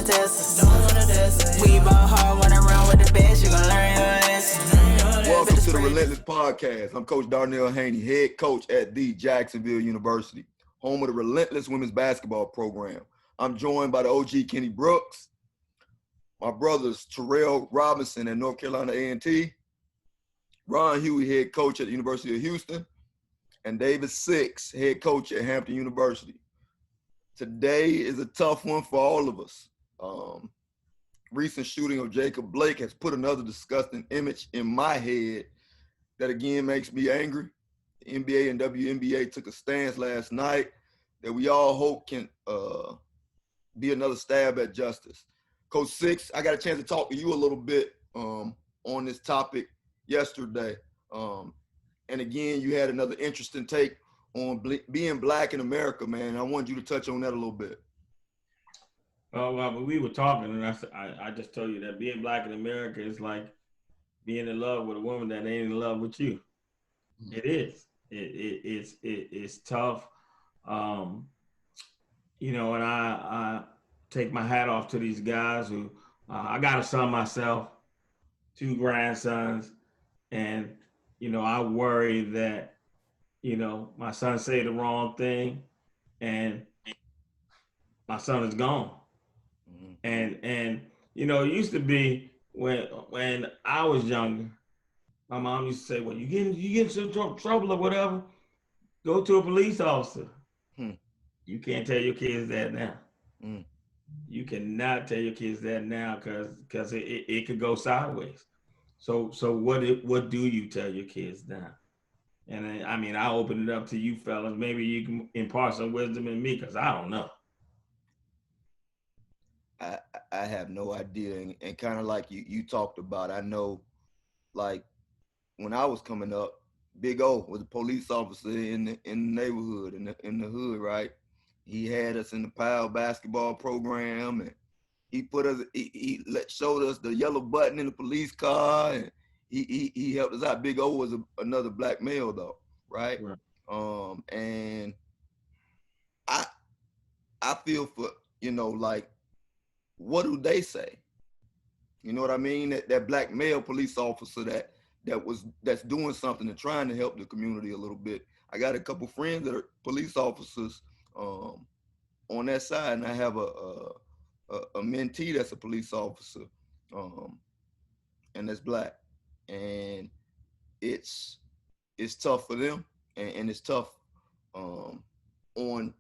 wanna test us. We ball hard, wanna run with the best, you gon' learn your lesson. Welcome to the Relentless Podcast. I'm Coach Haney, head coach at the Jacksonville University, home of the Relentless Women's Basketball Program. I'm joined by the OG Kenny Brooks, my brothers Terrell Robinson at North Carolina A&T, Ron Hughey, head coach at the University of Houston, and David Six, head coach at Hampton University. Today is a tough one for all of us. Recent shooting of Jacob Blake has put another disgusting image in my head that again makes me angry. The NBA and WNBA took a stance last night that we all hope can be another stab at justice. Coach Six, I got a chance to talk to you a little bit on this topic yesterday. And again, you had another interesting take on being Black in America, man. I wanted you to touch on that a little bit. Well, we were talking, and I just told you that being Black in America is like being in love with a woman that ain't in love with you. It is. It's tough. And I take my hat off to these guys who I got a son myself, 2 grandsons, and I worry that my son say the wrong thing, and my son is gone. And it used to be when I was younger, my mom used to say, well, you get into trouble or whatever, go to a police officer. You can't tell your kids that now. You cannot tell your kids that now because it could go sideways. So what do you tell your kids now? And I open it up to you fellas. Maybe you can impart some wisdom in me because I don't know. I have no idea, and kind of like you talked about, I know, like when I was coming up, Big O was a police officer in the neighborhood, in the hood, right? He had us in the PAL basketball program, and he put us, showed us the yellow button in the police car, and he helped us out. Big O was another Black male though, right? And I feel for like, what do they say? You know what I mean? That Black male police officer that's doing something and trying to help the community a little bit. I got a couple friends that are police officers on that side, and I have a mentee that's a police officer, and that's Black, and it's tough for them, and it's tough on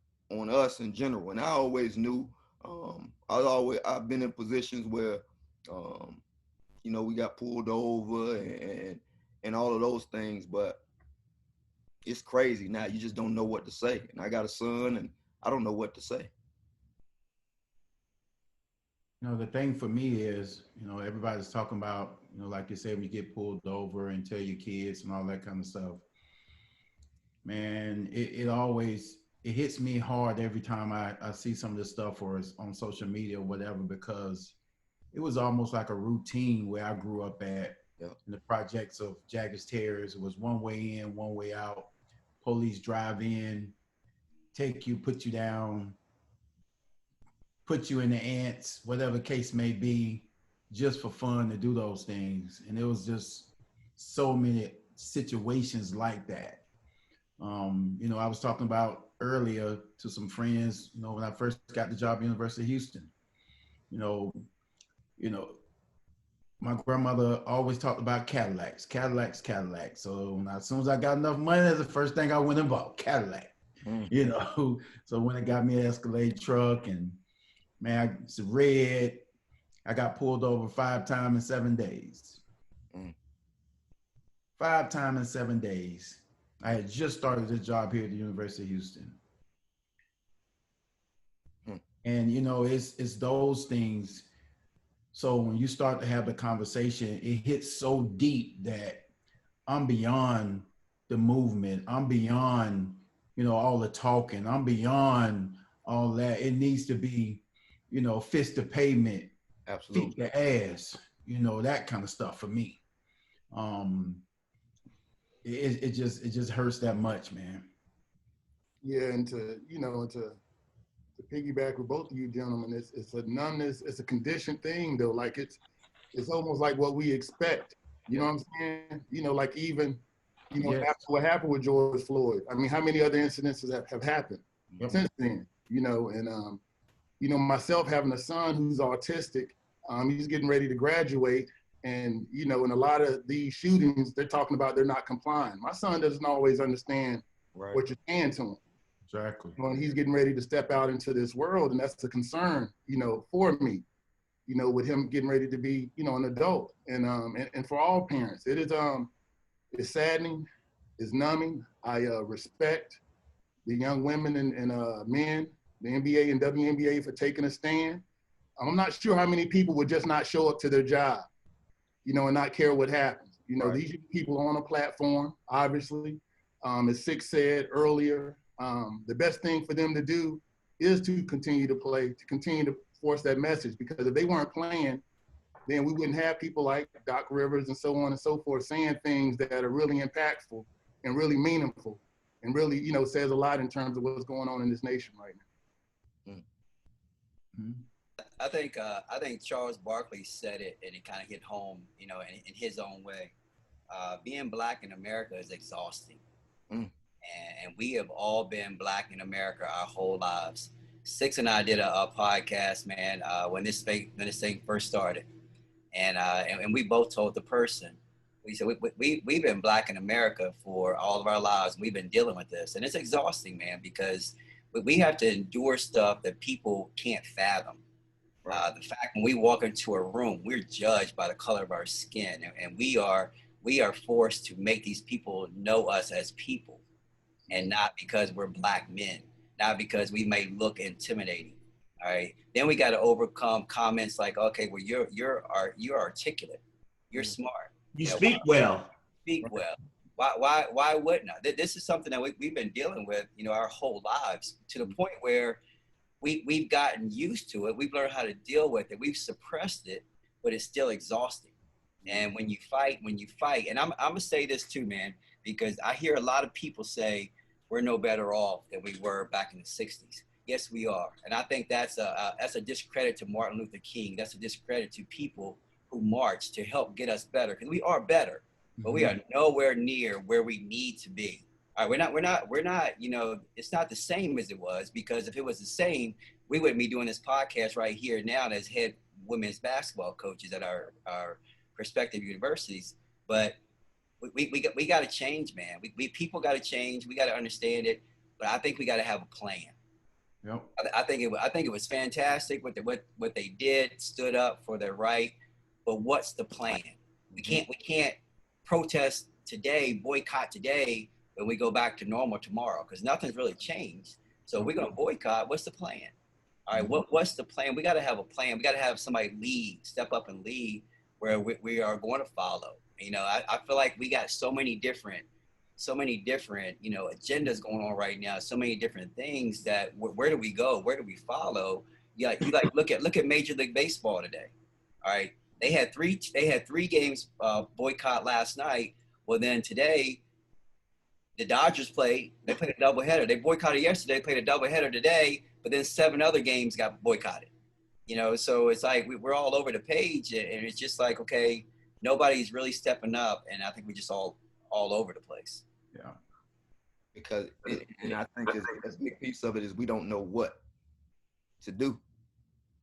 us in general. And I always knew. I've been in positions where, we got pulled over and all of those things, but it's crazy now. You just don't know what to say. And I got a son, and I don't know what to say. The thing for me is, everybody's talking about, like you said, when you get pulled over and tell your kids and all that kind of stuff. Man, it hits me hard every time I see some of this stuff or it's on social media or whatever, because it was almost like a routine where I grew up at in the projects of Jaggers Terrace. It was one way in, one way out. Police drive in, take you, put you down, put you in the ants, whatever case may be, just for fun to do those things. And it was just so many situations like that. I was talking about earlier to some friends, when I first got the job at the University of Houston, my grandmother always talked about Cadillacs. So as soon as I got enough money, that's the first thing I went and bought, Cadillac. So when it got me an Escalade truck, and man, it's red, I got pulled over 5 times in 7 days. 5 times in 7 days. I had just started this job here at the University of Houston. And, it's those things. So when you start to have the conversation, it hits so deep that I'm beyond the movement. I'm beyond, all the talking. I'm beyond all that. It needs to be, fist to pavement, absolutely, feet to ass, that kind of stuff for me. It just hurts that much, man. Yeah, and to piggyback with both of you gentlemen, it's a numbness, it's a conditioned thing though. Like it's almost like what we expect. You know what I'm saying? You know, like even, you know, Yes. after what happened with George Floyd. I mean, how many other incidences have happened since then? You know, and you know, myself having a son who's autistic, he's getting ready to graduate, and you know, in a lot of these shootings, they're talking about they're not complying. My son doesn't always understand what you're saying to him. Exactly. When he's getting ready to step out into this world, and that's a concern, you know, for me, you know, with him getting ready to be, you know, an adult, and for all parents, it is it's saddening, it's numbing. I respect the young women and men, the NBA and WNBA for taking a stand. I'm not sure how many people would just not show up to their job, you know, and not care what happens. You know, these people are on a platform, obviously. As Six said earlier, the best thing for them to do is to continue to play, to continue to force that message, because if they weren't playing, then we wouldn't have people like Doc Rivers and so on and so forth saying things that are really impactful and really meaningful and really, you know, says a lot in terms of what's going on in this nation right now. I think Charles Barkley said it, and it kind of hit home, you know, in his own way. Being Black in America is exhausting. And we have all been Black in America our whole lives. Six and I did a podcast, man, when this thing first started. And we both told the person, we said, we've been Black in America for all of our lives. We've been dealing with this. And it's exhausting, man, because we have to endure stuff that people can't fathom. The fact when we walk into a room, we're judged by the color of our skin. And we are forced to make these people know us as people, and not because we're Black men, not because we may look intimidating. All right. Then we got to overcome comments like, okay, well, you're articulate, you're smart, you speak well. Speak well. Why wouldn't I? This is something that we've been dealing with, you know, our whole lives, to the point where we've gotten used to it. We've learned how to deal with it. We've suppressed it, but it's still exhausting. And when you fight, and I'm gonna say this too, man, because I hear a lot of people say we're no better off than we were back in the 60s. Yes, we are. And I think that's a discredit to Martin Luther King. That's a discredit to people who marched to help get us better, because we are better, but we are nowhere near where we need to be. All right, we're not, you know, it's not the same as it was, because if it was the same, we wouldn't be doing this podcast right here now as head women's basketball coaches at our respective universities. But we got to change, man. We people got to change. We got to understand it, but I think we got to have a plan. Yep. I think it was fantastic what they did, stood up for their right, but what's the plan? We can't protest today, boycott today, when we go back to normal tomorrow, because nothing's really changed. So we're gonna boycott. What's the plan? All right, what's the plan? We got to have a plan. We got to have somebody step up and lead, where we are going to follow. You know, I feel like we got so many different, you know, agendas going on right now. So many different things that where do we go? Where do we follow? Yeah, you like look at Major League Baseball today. All right, they had three games boycott last night. Well, then today, the Dodgers played a doubleheader. They boycotted yesterday, played a doubleheader today, but then 7 other games got boycotted. You know, so it's like we're all over the page, and it's just like, okay, nobody's really stepping up, and I think we're just all over the place. Yeah. Because, and I think a big piece of it is we don't know what to do.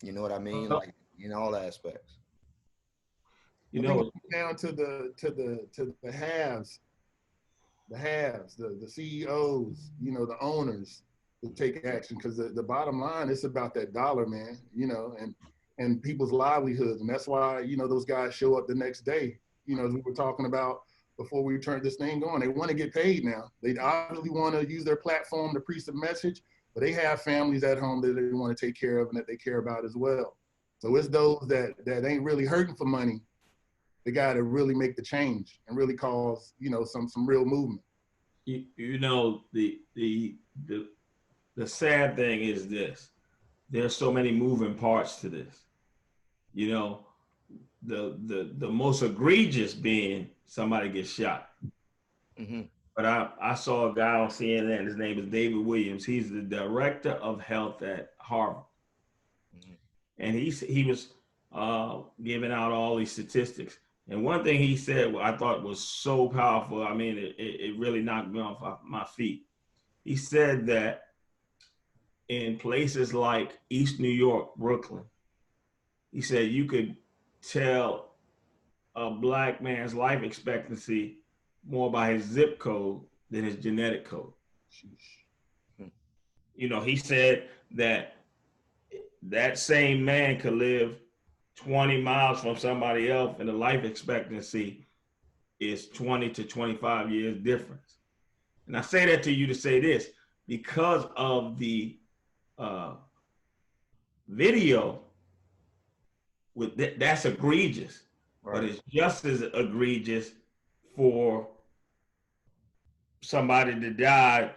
You know what I mean? Like in all aspects. You know, down to the haves, the CEOs, you know, the owners to take action, because the bottom line, it's about that dollar, man, you know, and people's livelihoods. And that's why, you know, those guys show up the next day, you know, as we were talking about before we turned this thing on. They want to get paid now. They obviously want to use their platform to preach a message, but they have families at home that they want to take care of and that they care about as well. So it's those that ain't really hurting for money. They got to really make the change and really cause, you know, some real movement. You know, the sad thing is this: there's so many moving parts to this. You know, the most egregious being somebody gets shot. Mm-hmm. But I saw a guy on CNN. His name is David Williams. He's the director of health at Harvard, and he was giving out all these statistics. And one thing he said, I thought was so powerful. I mean, it really knocked me off my feet. He said that in places like East New York, Brooklyn, he said you could tell a black man's life expectancy more by his zip code than his genetic code. You know, he said that same man could live 20 miles from somebody else and the life expectancy is 20 to 25 years difference. And I say that to you to say this, because of the video, that's egregious, right. But it's just as egregious for somebody to die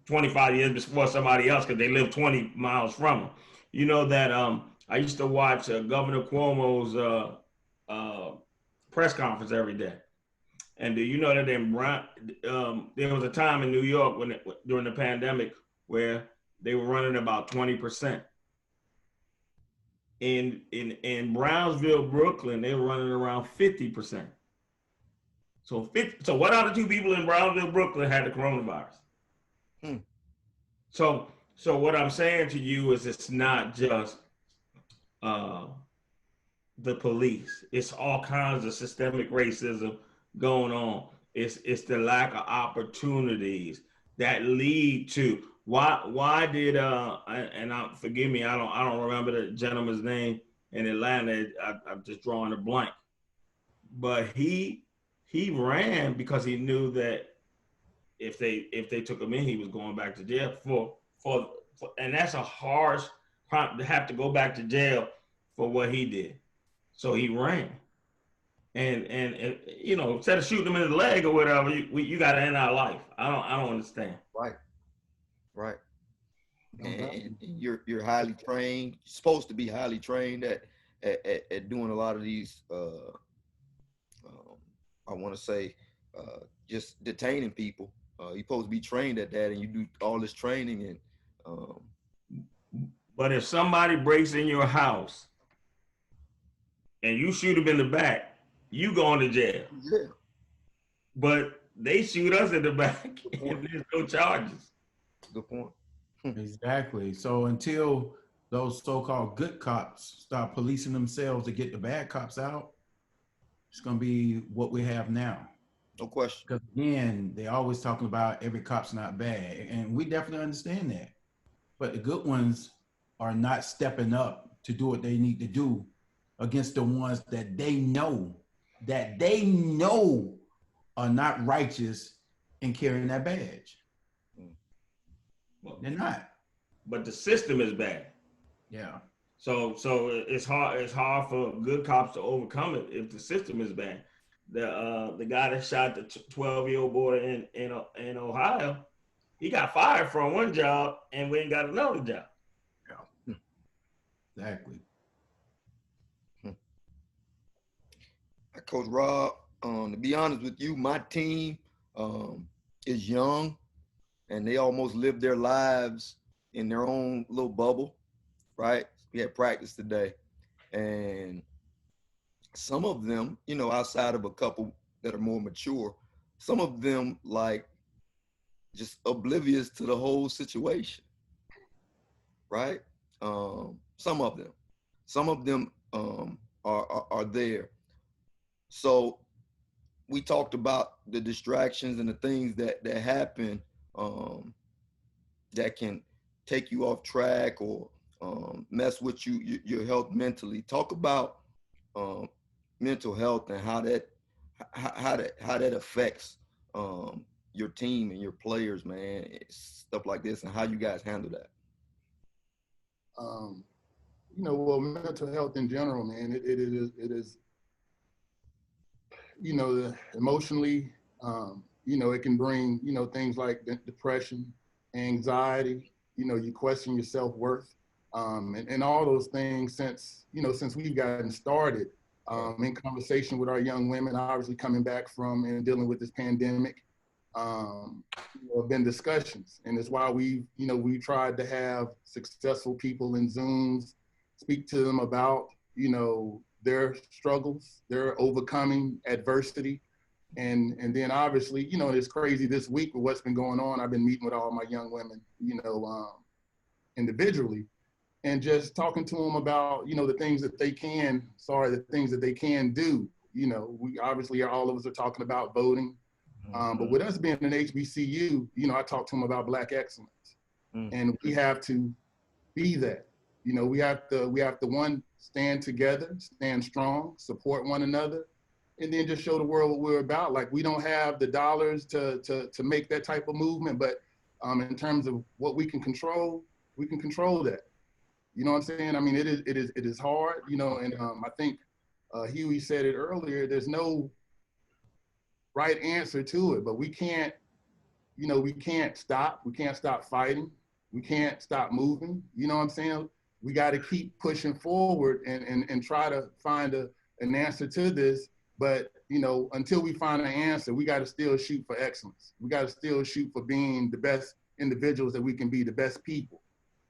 25 years before somebody else because they live 20 miles from them. You know that I used to watch Governor Cuomo's press conference every day. And do you know that there was a time in New York during the pandemic where they were running about 20%. In Brownsville, Brooklyn, they were running around 50%. So what out of two people in Brownsville, Brooklyn had the coronavirus? So what I'm saying to you is it's not just the police. It's all kinds of systemic racism going on. It's the lack of opportunities that lead to why did forgive me, I don't remember the gentleman's name in Atlanta. I'm just drawing a blank. But he ran because he knew that if they took him in, he was going back to jail for and that's a harsh crime to have to go back to jail for what he did. So he ran. And you know, instead of shooting him in the leg or whatever, you got to end our life. I don't understand. Right. And you're highly trained. You're supposed to be highly trained at doing a lot of these. I want to say just detaining people. You're supposed to be trained at that, and you do all this training. And but if somebody breaks in your house and you shoot them in the back, you going to jail. Yeah. But they shoot us in the back and there's no charges. Good point. Exactly. So until those so-called good cops start policing themselves to get the bad cops out, it's going to be what we have now. No question. Because again, they're always talking about every cop's not bad. And we definitely understand that. But the good ones are not stepping up to do what they need to do against the ones that they know are not righteous in carrying that badge. Well, they're not. But the system is bad. Yeah. So it's hard for good cops to overcome it if the system is bad. The guy that shot the 12-year-old boy in Ohio, he got fired from one job and we ain't got another job. Yeah. Exactly. Coach Rob, to be honest with you, my team is young and they almost live their lives in their own little bubble, right? We had practice today and some of them, you know, outside of a couple that are more mature, some of them like just oblivious to the whole situation, right? Some of them are there. So we talked about the distractions and the things that happen that can take you off track or mess with your health mentally. Talk about mental health and how that affects your team and your players, man. Stuff like this and how you guys handle that. You know, well, mental health in general, man, it is. You know, emotionally, you know, it can bring, you know, things like depression, anxiety, you know, you question your self-worth, and all those things since we've gotten started in conversation with our young women, obviously coming back from and dealing with this pandemic. have been discussions, and it's why we tried to have successful people in Zooms, speak to them about, their struggles, their overcoming adversity. And then obviously, it's crazy this week with what's been going on. I've been meeting with all my young women, individually, and just talking to them about, the things that they can do. We obviously all of us are talking about voting. But with us being an HBCU, I talk to them about Black excellence, and we have to be that. We have to one, stand together, stand strong, support one another, and then just show the world what we're about. Like, we don't have the dollars to make that type of movement, but in terms of what we can control that. You know what I'm saying? I mean, it is hard, and I think Hughey said it earlier. There's no right answer to it, but we can't stop. We can't stop fighting. We can't stop moving. You know what I'm saying? We got to keep pushing forward and try to find an answer to this. But, until we find an answer, we got to still shoot for excellence. We got to still shoot for being the best individuals that we can be, the best people,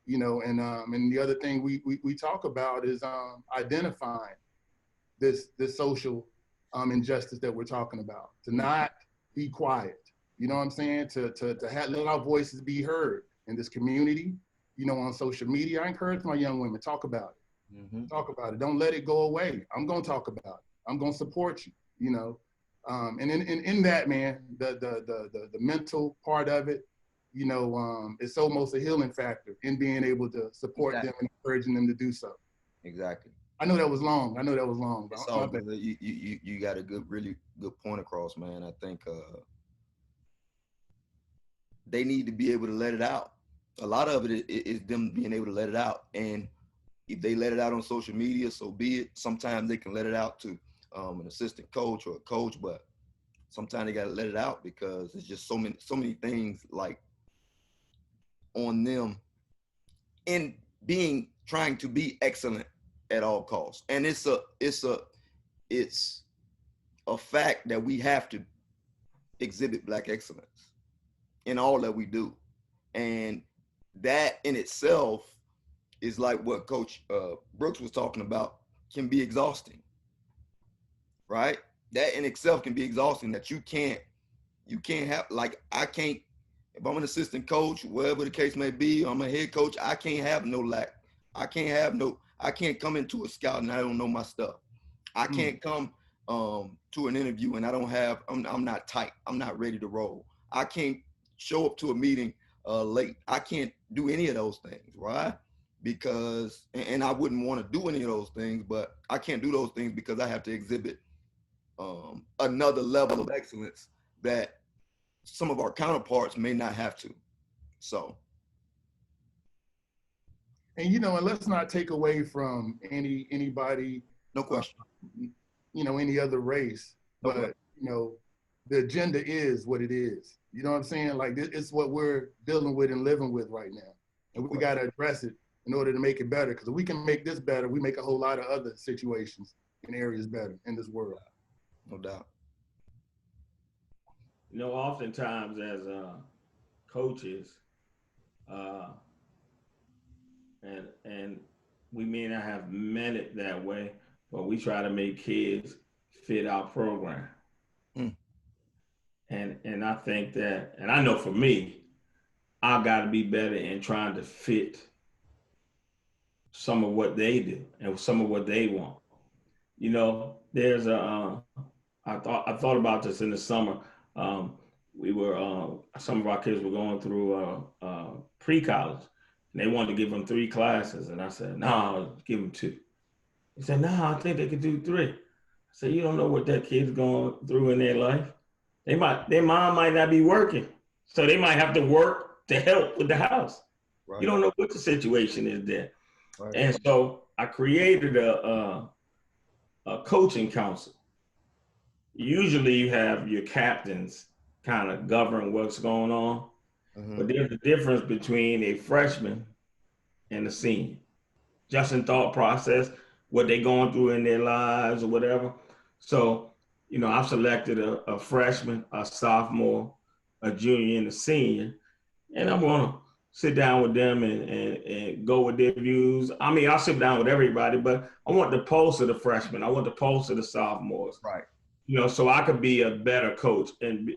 and the other thing we talk about is identifying this social injustice that we're talking about, to not be quiet. You know what I'm saying? To let our voices be heard in this community, on social media. I encourage my young women, talk about it. Mm-hmm. Talk about it. Don't let it go away. I'm going to talk about it. I'm going to support you, and in that, man, the mental part of it, it's almost a healing factor in being able to support them and encouraging them to do so. Exactly. I know that was long. But so, you got a really good point across, man. I think they need to be able to let it out. A lot of it is them being able to let it out. And if they let it out on social media, so be it. Sometimes they can let it out to an assistant coach or a coach, but sometimes they got to let it out because it's just so many things like on them in trying to be excellent at all costs. And it's a fact that we have to exhibit Black excellence in all that we do. And that in itself is like what Coach Brooks was talking about, can be exhausting, right? That in itself can be exhausting, that you can't have, like, I can't, if I'm an assistant coach, whatever the case may be, I'm a head coach, I can't have no lack. I can't come into a scout and I don't know my stuff. I can't come to an interview and I'm not tight. I'm not ready to roll. I can't show up to a meeting late. I can't do any of those things, right? Because, and I wouldn't want to do any of those things, but I can't do those things because I have to exhibit another level of excellence that some of our counterparts may not have to. So. And, and let's not take away from anybody. No question. Any other race, but, the agenda is what it is. You know what I'm saying? Like, it's what we're dealing with and living with right now. And we got to address it in order to make it better. Because if we can make this better, we make a whole lot of other situations and areas better in this world. No doubt. Oftentimes as coaches, and we may not have meant it that way, but we try to make kids fit our program. And I think that, and I know for me, I've got to be better in trying to fit some of what they do and some of what they want. There's I thought about this in the summer. We were, some of our kids were going through pre-college, and they wanted to give them 3 classes. And I said, no, I'll give them 2. He said, no, I think they could do 3. I said, you don't know what that kid's going through in their life. Their mom might not be working, so they might have to work to help with the house. Right. You don't know what the situation is there. Right. And so I created a coaching council. Usually you have your captains kind of govern what's going on, but there's a difference between a freshman and a senior, just in thought process, what they're going through in their lives or whatever. So, I've selected a freshman, a sophomore, a junior and a senior, and I'm gonna sit down with them and go with their views. I mean, I'll sit down with everybody, but I want the pulse of the freshmen. I want the pulse of the sophomores. Right. You know, so I could be a better coach and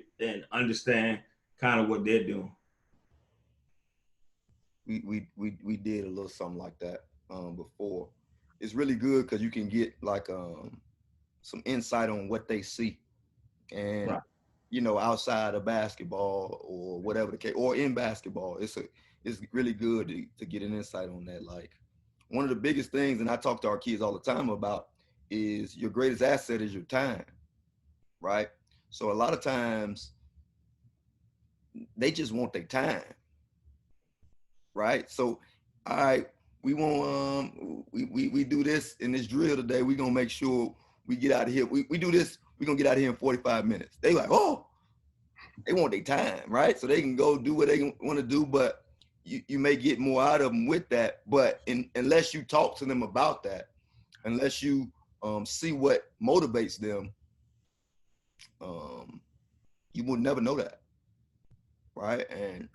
understand kind of what they're doing. We did a little something like that before. It's really good because you can get like some insight on what they see, and Right. you know, outside of basketball or whatever the case, or in basketball, it's really good to get an insight on that. Like one of the biggest things, and I talk to our kids all the time about, is your greatest asset is your time, right? So a lot of times they just want their time, right? So, all right, we want we do this in this drill today. We're gonna make sure we get out of here. We do this, we're gonna get out of here in 45 minutes. They like, oh, they want their time, right? So they can go do what they want to do, but you may get more out of them with that. But unless you talk to them about that, unless you see what motivates them, you will never know that, right? And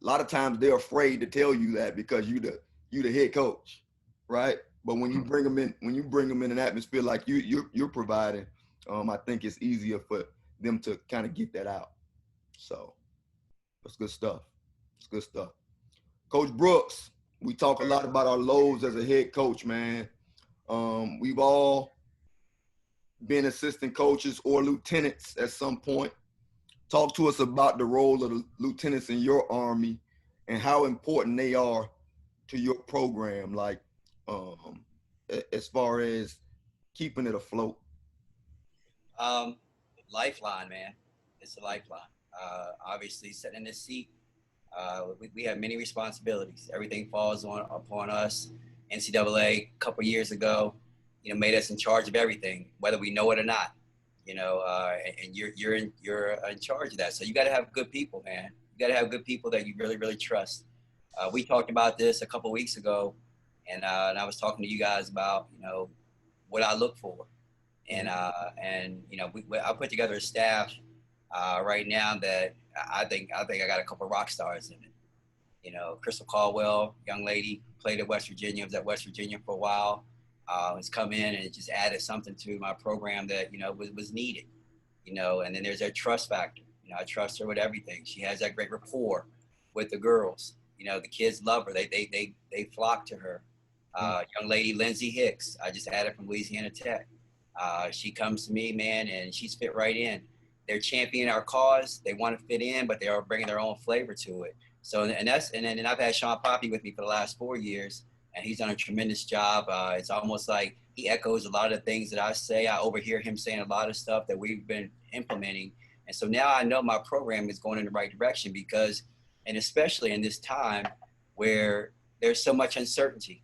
a lot of times they're afraid to tell you that because you the head coach, right? But when you bring them in an atmosphere like you're providing, I think it's easier for them to kind of get that out. So that's good stuff. It's good stuff. Coach Brooks, we talk a lot about our lows as a head coach, man. We've all been assistant coaches or lieutenants at some point. Talk to us about the role of the lieutenants in your Army and how important they are to your program, like as far as keeping it afloat. Lifeline, man. It's a lifeline. Obviously, sitting in this seat, we have many responsibilities. Everything falls upon us. NCAA a couple years ago, made us in charge of everything, whether we know it or not. And you're in charge of that. So you got to have good people, man. You got to have good people that you really, really trust. We talked about this a couple weeks ago, and I was talking to you guys about what I look for, and I put together a staff right now that I think I got a couple of rock stars in it. Crystal Caldwell, young lady, played at West Virginia, was at West Virginia for a while. Has come in and it just added something to my program that was needed. And then there's that trust factor. I trust her with everything. She has that great rapport with the girls. The kids love her. They flock to her. Young lady Lindsay Hicks, I just added from Louisiana Tech. She comes to me, man, and she's fit right in. They're championing our cause. They want to fit in, but they are bringing their own flavor to it. So, and then I've had Sean Poppy with me for the last 4 years, and he's done a tremendous job. It's almost like he echoes a lot of the things that I say. I overhear him saying a lot of stuff that we've been implementing. And so now I know my program is going in the right direction because, and especially in this time where there's so much uncertainty,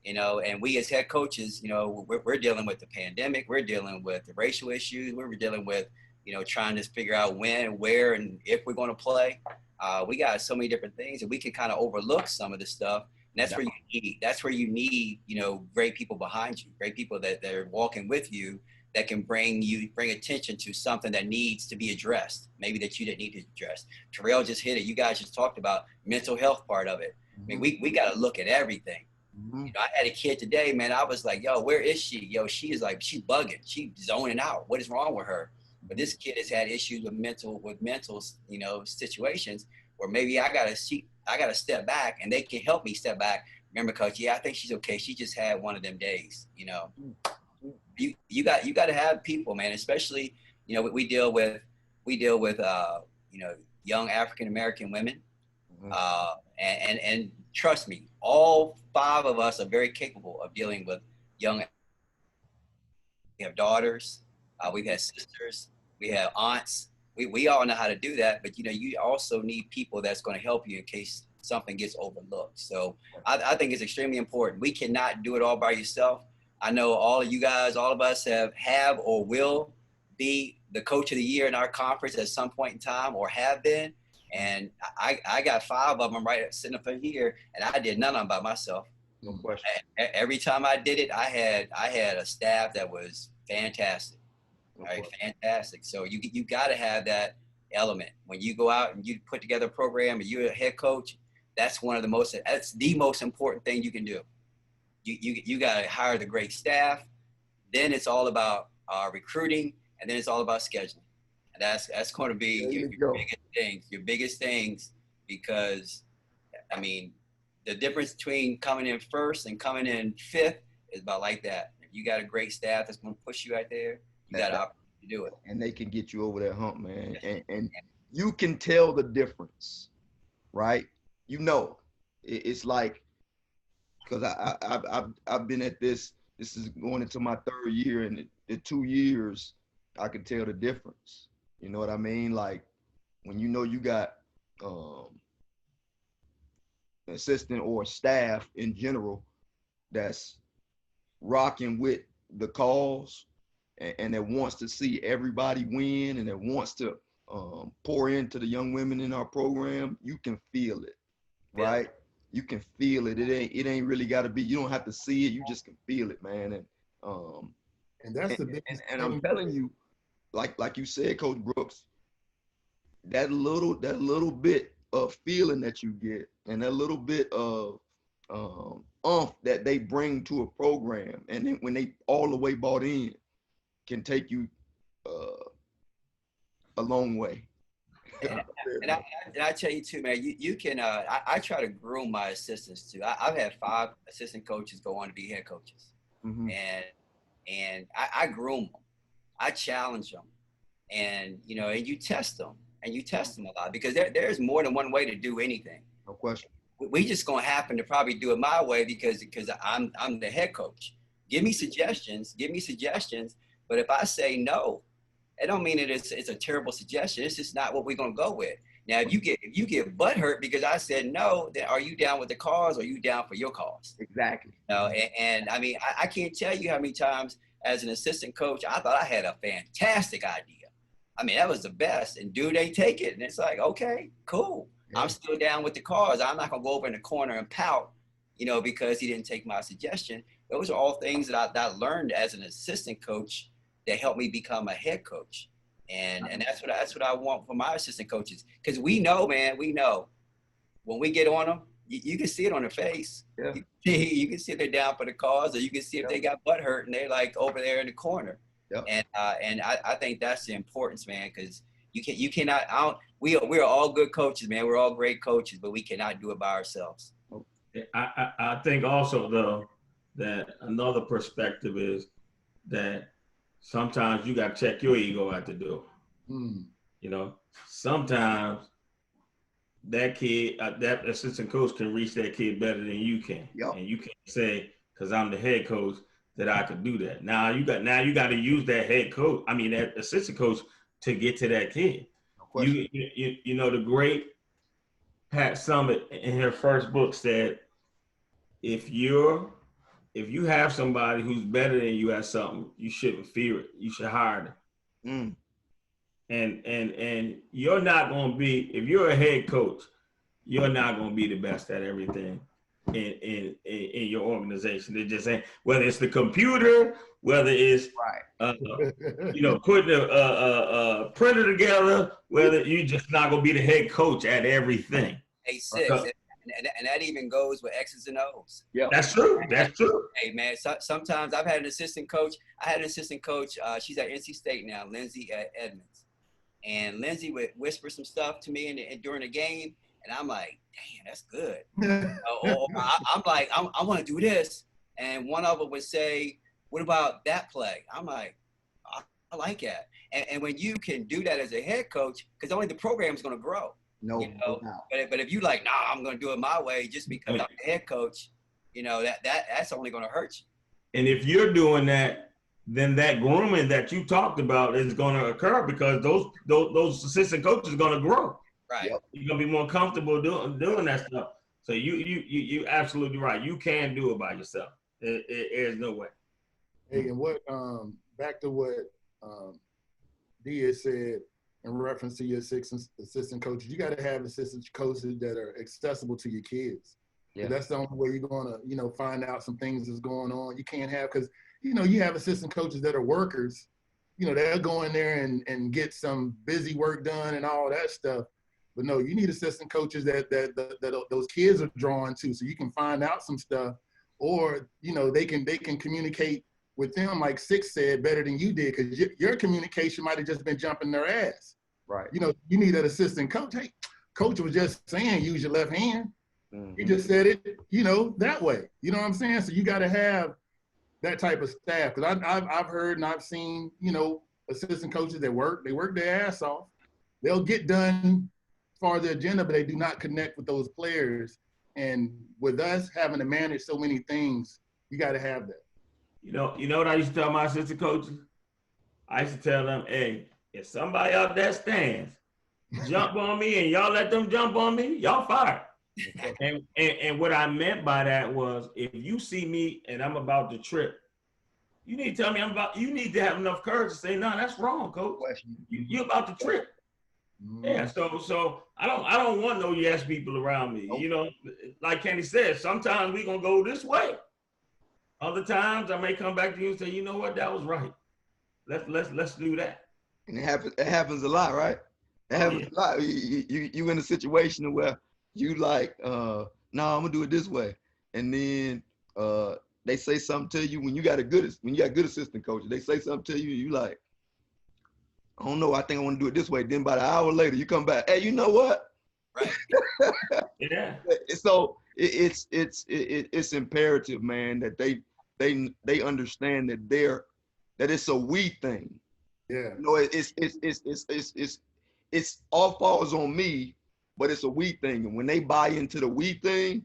and we as head coaches, we're dealing with the pandemic, we're dealing with the racial issues, we're dealing with, trying to figure out when, where, and if we're going to play. We got so many different things and we can kind of overlook some of this stuff. And that's where you need, great people behind you, great people that are walking with you that can bring attention to something that needs to be addressed, maybe that you didn't need to address. Terrell just hit it. You guys just talked about mental health part of it. I mean, we got to look at everything. I had a kid today, man. I was like, yo, where is she? Yo, she's bugging. She's zoning out. What is wrong with her? But this kid has had issues with mental, situations where maybe I gotta step back and they can help me step back. Remember, coach, I think she's okay. She just had one of them days, You got to have people, man, especially, we deal with young African-American women. And trust me, all 5 of us are very capable of dealing with young. We have daughters, we've had sisters, we have aunts. We all know how to do that, but you also need people that's going to help you in case something gets overlooked. So I think it's extremely important. We cannot do it all by yourself. I know all of you guys, all of us have or will be the coach of the year in our conference at some point in time or have been. And I got 5 of them right sitting up here, and I did none of them by myself. No question. Every time I did it, I had a staff that was fantastic. No right, question. Fantastic. So you got to have that element. When you go out and you put together a program and you're a head coach, that's the most important thing you can do. You got to hire the great staff. Then it's all about recruiting, and then it's all about scheduling. And that's going to be your biggest things, because, I mean, the difference between coming in first and coming in fifth is about like that. If you got a great staff that's going to push you out there, you got an opportunity to do it. And they can get you over that hump, man. And you can tell the difference, right? You know, it's like, because I've been at this is going into my third year, and in 2 years, I can tell the difference. You know what I mean? Like, when you know you got an assistant or staff in general that's rocking with the cause, and that wants to see everybody win, and that wants to pour into the young women in our program, you can feel it, right? Yeah. You can feel it. It ain't really got to be. You don't have to see it. You just can feel it, man. And that's the biggest. And I'm telling you, like you said, Coach Brooks, that little bit of feeling that you get, and that little bit of that they bring to a program, and then when they all the way bought in, can take you a long way. And I tell you too, man, you can, I try to groom my assistants too. I've had 5 assistant coaches go on to be head coaches. Mm-hmm. And I groom them. I challenge them. And, you know, and you test them a lot, because there's more than one way to do anything. No question. We just going to happen to probably do it my way because I'm the head coach. Give me suggestions. But if I say no, it don't mean it's a terrible suggestion. It's just not what we're going to go with. Now, if you get butthurt because I said no, then are you down with the cause, or are you down for your cause? Exactly. You know, and I mean, I can't tell you how many times as an assistant coach, I thought I had a fantastic idea. I mean, that was the best. And do they take it? And it's like, okay, cool. Yeah. I'm still down with the cause. I'm not going to go over in the corner and pout, you know, because he didn't take my suggestion. Those are all things that I learned as an assistant coach that helped me become a head coach. And that's what I want for my assistant coaches. Because we know, man, when we get on them, you can see it on their face. Yeah. You can see if they're down for the cause, or you can see if they got butt hurt and they're like over there in the corner. Yep. And I think that's the importance, man, because you cannot. We're all good coaches, man. We're all great coaches, but we cannot do it by ourselves. I think also, though, that another perspective is that sometimes you got to check your ego at the door. Mm. You know, sometimes that kid, that assistant coach can reach that kid better than you can. Yep. And you can't say, because I'm the head coach, that I could do that. Now you got to use that that assistant coach to get to that kid. No, you know, the great Pat Summitt in her first book said, if you have somebody who's better than you at something, you shouldn't fear it. You should hire them. Mm. And you're not going to be, if you're a head coach, you're not going to be the best at everything in your organization. They're just saying, whether it's the computer, whether it's you know, putting a printer together, whether you're just not going to be the head coach at everything. Hey, sis, and that even goes with X's and O's. Yeah, that's true. That's true. Hey, man, sometimes I've had an assistant coach. I had an assistant coach. She's at NC State now, Lindsay Edmonds. And Lindsay would whisper some stuff to me during the game, and I'm like, damn, that's good. I'm like, I want to do this. And one of them would say, what about that play? I'm like, I like that. And when you can do that as a head coach, because only the program is going to grow. No, you know? But if you like, nah, I'm going to do it my way just because I'm the head coach, you know, that's only going to hurt you. And if you're doing that, then that grooming that you talked about is going to occur, because those assistant coaches are going to grow. Right. You're going to be more comfortable doing that stuff. So you absolutely right. You can do it by yourself. There's no way. Hey, and what back to what D has said in reference to your assistant coaches, you got to have assistant coaches that are accessible to your kids. Yeah. That's the only way you're going to, you know, find out some things that's going on. You can't have, because, you know, you have assistant coaches that are workers, they'll go in there and get some busy work done and all that stuff. But no, you need assistant coaches that those kids are drawn to, so you can find out some stuff, or they can communicate with them, like Six said, better than you did, because your communication might have just been jumping their ass. Right. You need an assistant coach. Hey, coach was just saying use your left hand. Mm-hmm. He just said it, that way. You know what I'm saying? So you got to have that type of staff, because I've heard and I've seen assistant coaches that work their ass off. They'll get done for the agenda, but they do not connect with those players. And with us having to manage so many things, you got to have that. You know what I used to tell my assistant coaches? I used to tell them, hey, if somebody out there stands, jump on me and y'all let them jump on me, y'all fired. And what I meant by that was, if you see me and I'm about to trip, you need to tell me you need to have enough courage to say, no, that's wrong, coach. You're about to trip. Yeah, so I don't want no yes people around me. Like Kenny said, sometimes we gonna go this way. Other times I may come back to you and say, you know what, that was right. Let's do that. And it happens a lot, right? It happens a lot. You in a situation where you like, no, I'm gonna do it this way, and then they say something to you when you got good assistant coaches. They say something to you, you like, I don't know, I think I want to do it this way. Then about an hour later, you come back, hey, you know what? Right. Yeah. So it's imperative, man, that they understand that it's a we thing. Yeah. It's all falls on me, but it's a we thing. And when they buy into the we thing,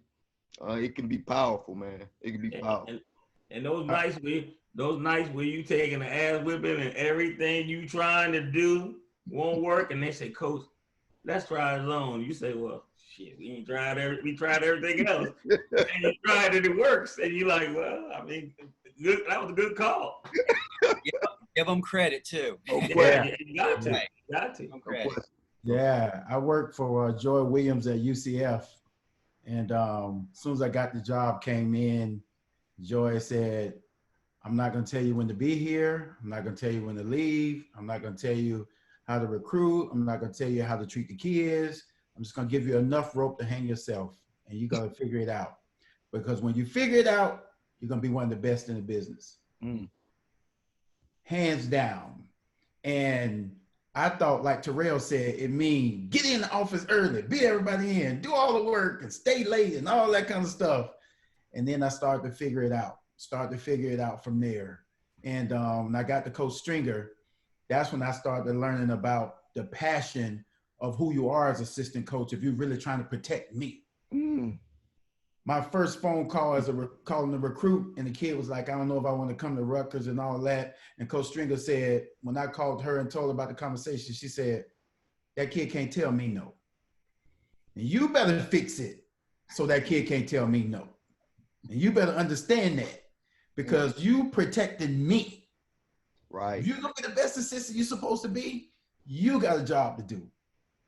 it can be powerful, man. It can be powerful. And those nights where you taking the ass whipping and everything you trying to do won't work, and they say, Coach, let's try it alone. You say, well, shit, we tried everything else. And you tried it works. And you're like, well, I mean, that was a good call. Give them credit too. Yeah, you got to. Right. Got to. Give them credit. Yeah, I worked for Joy Williams at UCF. And as soon as I got the job, came in, Joy said, I'm not going to tell you when to be here. I'm not going to tell you when to leave. I'm not going to tell you how to recruit. I'm not going to tell you how to treat the kids. I'm just going to give you enough rope to hang yourself, and you got to figure it out. Because when you figure it out, you're going to be one of the best in the business. Hands down. And I thought, like Terrell said, it means get in the office early, beat everybody in, do all the work and stay late and all that kind of stuff. And then I started to figure it out from there. And when I got to Coach Stringer, that's when I started learning about the passion of who you are as assistant coach if you're really trying to protect me. My first phone call calling the recruit, and the kid was like, I don't know if I want to come to Rutgers and all that. And Coach Stringer said, when I called her and told her about the conversation, she said, that kid can't tell me no. And you better fix it so that kid can't tell me no. And you better understand that, because you protected me. Right. If you're going to be the best assistant you're supposed to be, you got a job to do.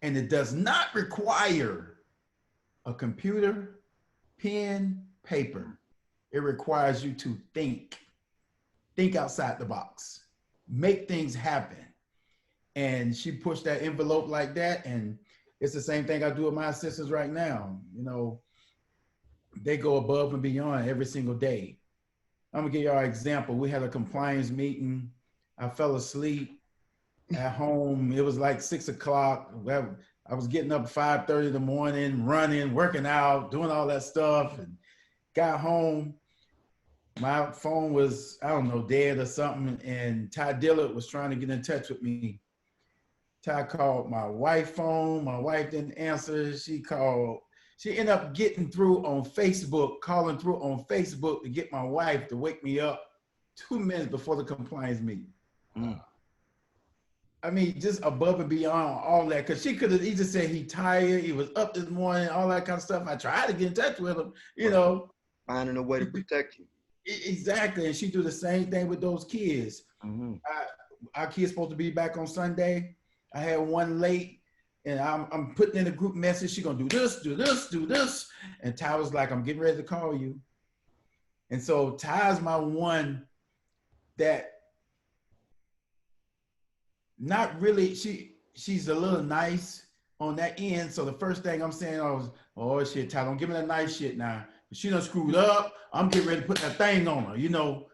And it does not require a computer, pen, paper. It requires you to think outside the box, make things happen. And she pushed that envelope like that. And it's the same thing I do with my assistants right now. They go above and beyond every single day. I'm gonna give y'all an example. We had a compliance meeting. I fell asleep at home. It was like 6 o'clock. I was getting up 5:30 in the morning, running, working out, doing all that stuff, and got home. My phone was, I don't know, dead or something, and Ty Dillard was trying to get in touch with me. Ty called my wife's phone. My wife didn't answer. She ended up getting through on Facebook, calling through on Facebook to get my wife to wake me up 2 minutes before the compliance meeting. I mean, just above and beyond all that, because she could have easily said he tired, he was up this morning, all that kind of stuff. I tried to get in touch with him, Finding a way to protect you. Exactly, and she do the same thing with those kids. Our kid's supposed to be back on Sunday. I had one late, and I'm putting in a group message. She's gonna do this, do this, do this. And Ty was like, I'm getting ready to call you. And so Ty's my one that Not really. She's a little nice on that end. So the first thing I'm saying was, oh shit, Ty, don't give me that nice shit now. She done screwed up. I'm getting ready to put that thing on her. You know,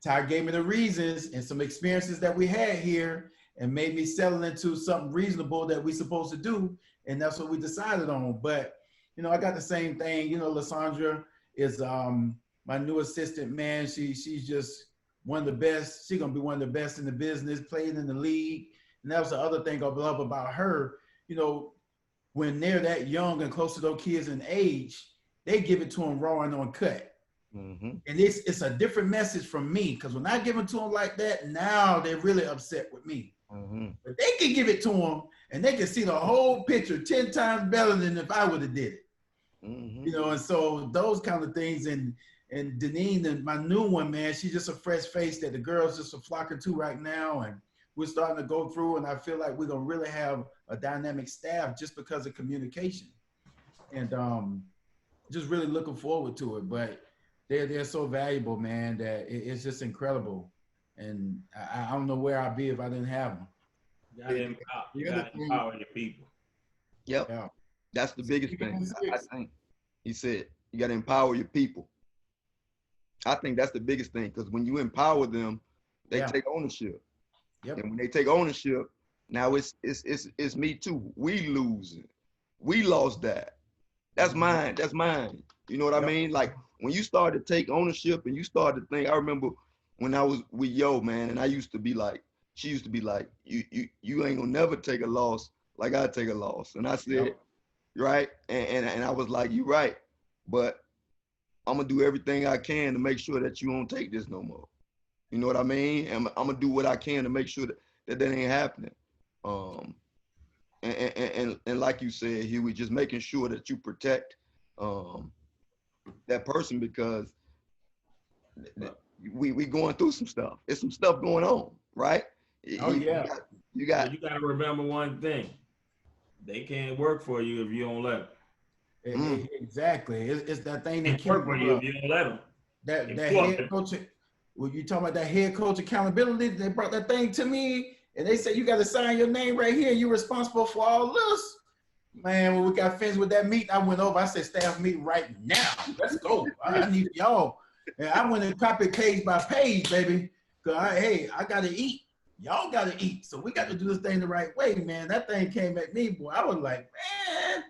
Ty gave me the reasons and some experiences that we had here and made me settle into something reasonable that we supposed to do. And that's what we decided on. But, you know, I got the same thing. You know, Lysandra is my new assistant, man. She's just one of the best. She's going to be one of the best in the business, played in the league. And that was the other thing I love about her. You know, when they're that young and close to those kids in age, they give it to them raw and uncut. Mm-hmm. And it's a different message from me, because when I give it to them like that, now they're really upset with me. Mm-hmm. But they can give it to them and they can see the whole picture 10 times better than if I would have did it. Mm-hmm. You know, and so those kind of things. And Deneen, my new one, man, she's just a fresh face that the girls just are flocking to right now. And we're starting to go through, and I feel like we're going to really have a dynamic staff just because of communication. And just really looking forward to it. But they're so valuable, man, that it's just incredible. And I don't know where I'd be if I didn't have them. You gotta empower your people. Yep. Yeah. That's the biggest thing. I think he said you got to empower your people. I think that's the biggest thing, because when you empower them, they take ownership. Yep. And when they take ownership, now it's me too. We losing. We lost that. That's mine. That's mine. You know what I mean? Like when you start to take ownership and you start to think, I remember when I was with Yo, man, and I used to be like, she used to be like, you ain't gonna never take a loss like I take a loss. And I said, right? And I was like, you right. But I'm gonna do everything I can to make sure that you won't take this no more. You know what I mean? I'm gonna do what I can to make sure that ain't happening. And like you said, Hughey, just making sure that you protect that person, because we going through some stuff. There's some stuff going on, right? Oh yeah. You got to remember one thing: they can't work for you if you don't let them. Exactly. It's that thing that work for you if you don't let them. That head coach. When you talking about that head coach accountability, they brought that thing to me and they said, you got to sign your name right here. You're responsible for all this. Man, when we got finished with that meeting, I went over. I said, staff meeting right now. Let's go. I need y'all. And I went and copied page by page, baby. Because, I got to eat. Y'all got to eat. So we got to do this thing the right way, man. That thing came at me, boy. I was like, man.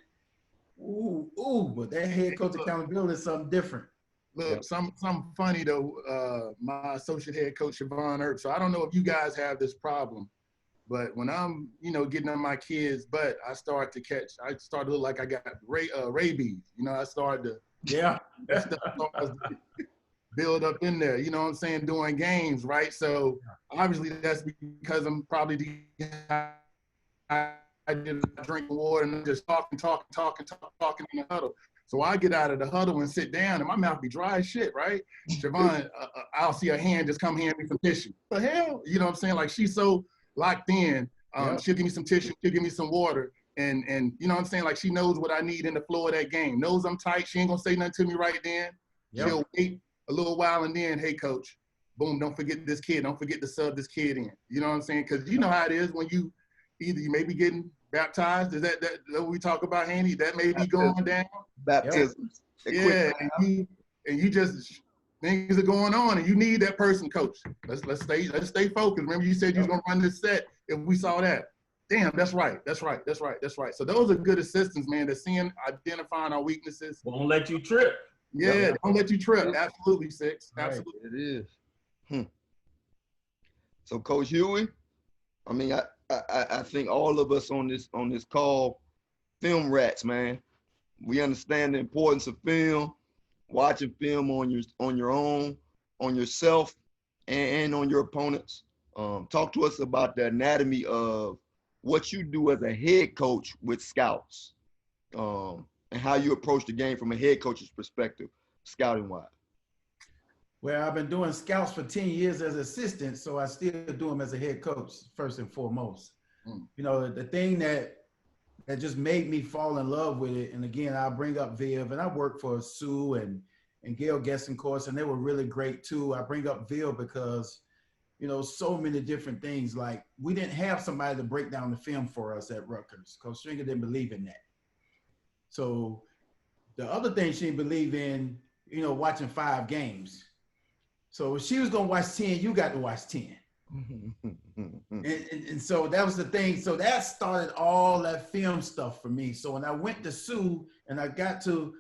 Ooh. But that head coach accountability is something different. Look, something funny though. My associate head coach, Siobhan Earp. So I don't know if you guys have this problem, but when I'm, getting on my kids' butt, I start to look like I got rabies. I started to, that stuff starts to build up in there. You know what I'm saying? Doing games, right? So obviously that's because I'm probably I didn't drink water and I'm just talking in the huddle. So I get out of the huddle and sit down, and my mouth be dry as shit, right? Siobhan, I'll see her hand just come hand me some tissue. The hell? You know what I'm saying? Like, she's so locked in. She'll give me some tissue. She'll give me some water. And you know what I'm saying? Like, she knows what I need in the flow of that game. Knows I'm tight. She ain't going to say nothing to me right then. Yep. She'll wait a little while and then, hey, coach, boom, don't forget this kid. Don't forget to sub this kid in. You know what I'm saying? Because you know how it is when you may be getting baptized. Is that what we talk about, Haney? That may be going down. Baptism. Yeah, and you just, things are going on, and you need that person, coach. Let's stay focused. Remember, you said you was gonna run this set if we saw that. Damn, that's right. So those are good assistants, man. They're identifying our weaknesses. Won't let you trip. Yeah, don't let you trip. Absolutely, Six. Absolutely, it is. So, Coach Hughey, I mean, I think all of us on this call, film rats, man. We understand the importance of film, watching film on your own, on yourself, and on your opponents. Talk to us about the anatomy of what you do as a head coach with scouts, and how you approach the game from a head coach's perspective, scouting-wise. Well, I've been doing scouts for 10 years as assistant, so I still do them as a head coach, first and foremost. The thing that just made me fall in love with it, and again, I'll bring up Viv, and I worked for Sue and Gail Gesson, course, and they were really great too. I bring up Viv because you know, so many different things. Like we didn't have somebody to break down the film for us at Rutgers because Stringer didn't believe in that. So the other thing she didn't believe in, you know, watching 5 games. So if she was gonna watch 10, you got to watch 10. And so that was the thing. So that started all that film stuff for me. So when I went to Sioux and I got to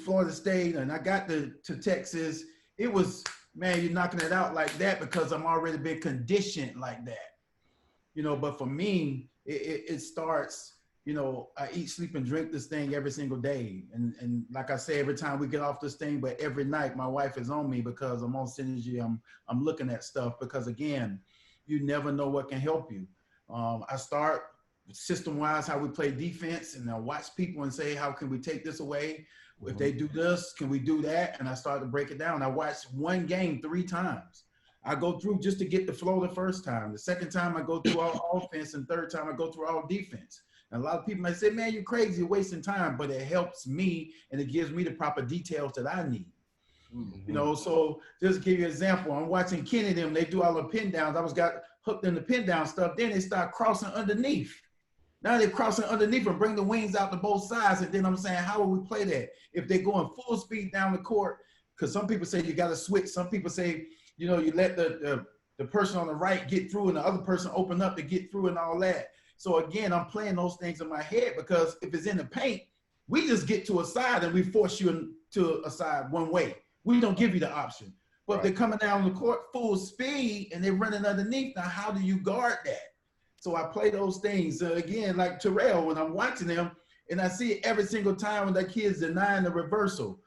Florida State and I got to Texas, it was, man, you're knocking it out like that because I'm already been conditioned like that. You know, but for me, it starts, you know, I eat, sleep, and drink this thing every single day. And like I say, every time we get off this thing, but every night my wife is on me because I'm on synergy. I'm looking at stuff because, again, you never know what can help you. I start system-wise how we play defense, and I watch people and say, how can we take this away? If they do this, can we do that? And I start to break it down. I watched one game 3 times. I go through just to get the flow the first time. The second time I go through all offense, and third time I go through all defense. And a lot of people might say, man, you're crazy, you're wasting time, but it helps me and it gives me the proper details that I need. You know, so just to give you an example, I'm watching Kenny them, they do all the pin downs. I was got hooked in the pin down stuff. Then they start crossing underneath. Now they're crossing underneath and bring the wings out to both sides. And then I'm saying, how will we play that? If they're going full speed down the court, because some people say you got to switch. Some people say, you know, you let the person on the right get through and the other person open up to get through and all that. So again, I'm playing those things in my head because if it's in the paint, we just get to a side and we force you to a side one way. We don't give you the option. But if they're coming down the court full speed and they're running underneath, now how do you guard that? So I play those things. Again, like Terrell, when I'm watching them and I see it every single time when that kid's denying the reversal,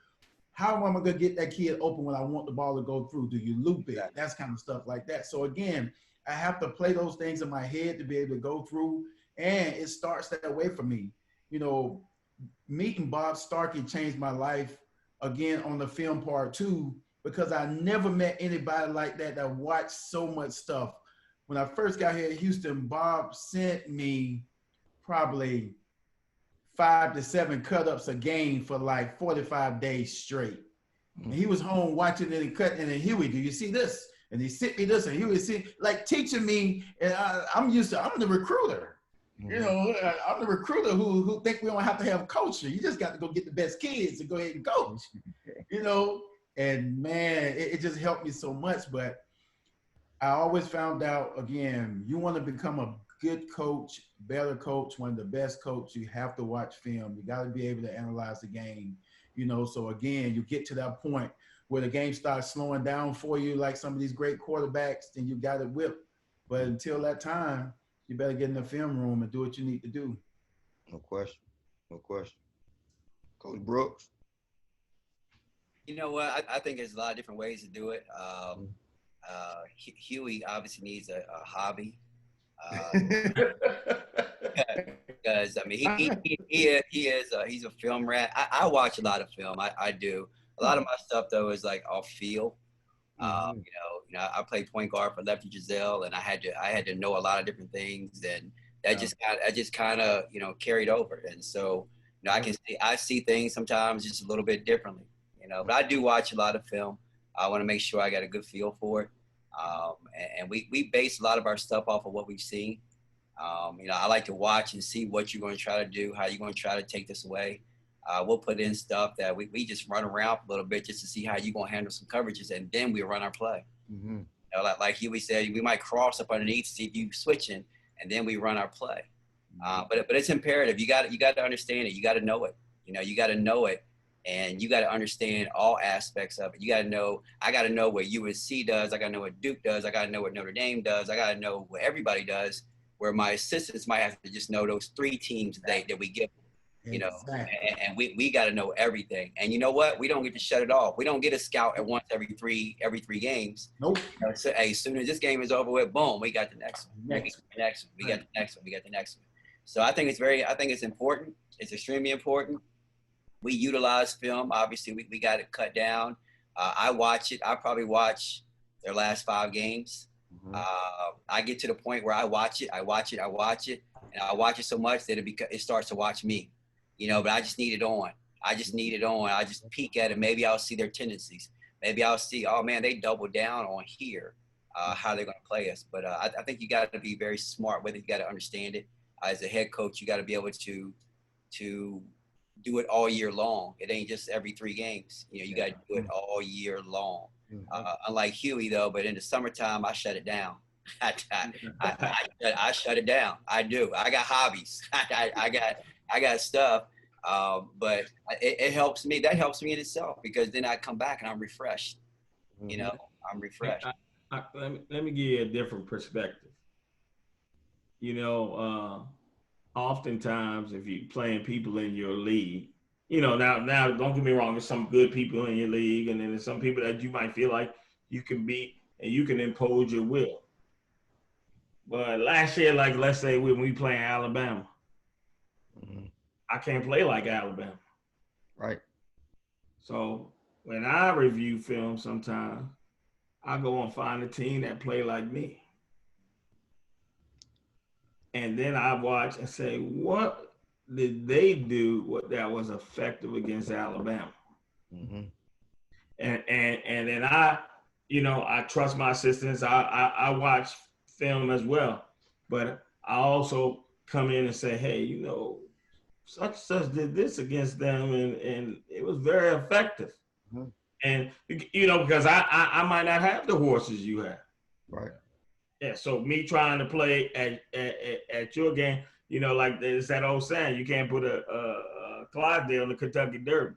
how am I going to get that kid open when I want the ball to go through? Do you loop it? That's kind of stuff like that. So again, I have to play those things in my head to be able to go through, and it starts that way for me. You know, meeting Bob Starkey changed my life again on the film part too, because I never met anybody like that that watched so much stuff. When I first got here in Houston, Bob sent me probably 5 to 7 cut-ups a game for like 45 days straight. And he was home watching it and cutting it, and Hughey, do you see this? And he sent me this, and Hughey see, like teaching me, and I'm the recruiter. You know, I'm the recruiter who think we don't have to have culture. You just got to go get the best kids and go ahead and coach, you know? And man, it just helped me so much. But I always found out, again, you want to become a good coach, better coach, one of the best coach, you have to watch film. You got to be able to analyze the game, you know? So again, you get to that point where the game starts slowing down for you, like some of these great quarterbacks, then you got it whipped. But until that time, you better get in the film room and do what you need to do. No question. No question. Coach Brooks? You know what? I think there's a lot of different ways to do it. Hughey obviously needs a hobby. Because I mean, he's a film rat. I watch a lot of film. I do. A lot of my stuff though is like off field. You know, I played point guard for Lefty Giselle, and I had to know a lot of different things, and that just kind of you know carried over. And so you know, I see things sometimes just a little bit differently. You know, but I do watch a lot of film. I want to make sure I got a good feel for it. And we base a lot of our stuff off of what we've seen. You know, I like to watch and see what you're going to try to do, how you're going to try to take this away. We'll put in stuff that we just run around a little bit just to see how you're going to handle some coverages, and then we run our play. You know, like Hughey said, we might cross up underneath, see if you switching, and then we run our play. But it's imperative. You got to understand it. You got to know it. You know, you got to know it. And you got to understand all aspects of it. You got to know, I got to know what UNC does. I got to know what Duke does. I got to know what Notre Dame does. I got to know what everybody does, where my assistants might have to just know those 3 teams that we give them, you know, and we got to know everything. And you know what? We don't get to shut it off. We don't get a scout at once every three games. Nope. You know, so, hey, as soon as this game is over with, boom, we got the next one. We got the next one. We got the next one. So I think it's important. It's extremely important. We utilize film. Obviously, we got it cut down. I watch it. I probably watch their last 5 games. I get to the point where I watch it, and I watch it so much that it starts to watch me. You know, but I just need it on. I just peek at it. Maybe I'll see their tendencies. Maybe I'll see, oh man, they double down on here. how they're going to play us. But I think you got to be very smart with it. You got to understand it. As a head coach, you got to be able to do it all year long. It ain't just every 3 games. You know, you got to do it all year long. Unlike Hughey though, but in the summertime, I shut it down. I shut it down. I do. I got hobbies. I got stuff. But it helps me. That helps me in itself because then I come back and I'm refreshed. You know, I'm refreshed. Let me give you a different perspective. You know, oftentimes if you're playing people in your league, you know, now don't get me wrong, there's some good people in your league, and then there's some people that you might feel like you can beat and you can impose your will. But last year, like let's say when we play in Alabama, I can't play like Alabama. Right. So when I review film sometimes, I go and find a team that play like me. And then I watch and say, what did they do that was effective against Alabama? And then I trust my assistants. I watch film as well, but I also come in and say, hey, you know, such did this against them, and it was very effective. And you know, because I might not have the horses you have. Right. Yeah, so me trying to play at your game, you know, like it's that old saying, you can't put a Clydesdale in the Kentucky Derby.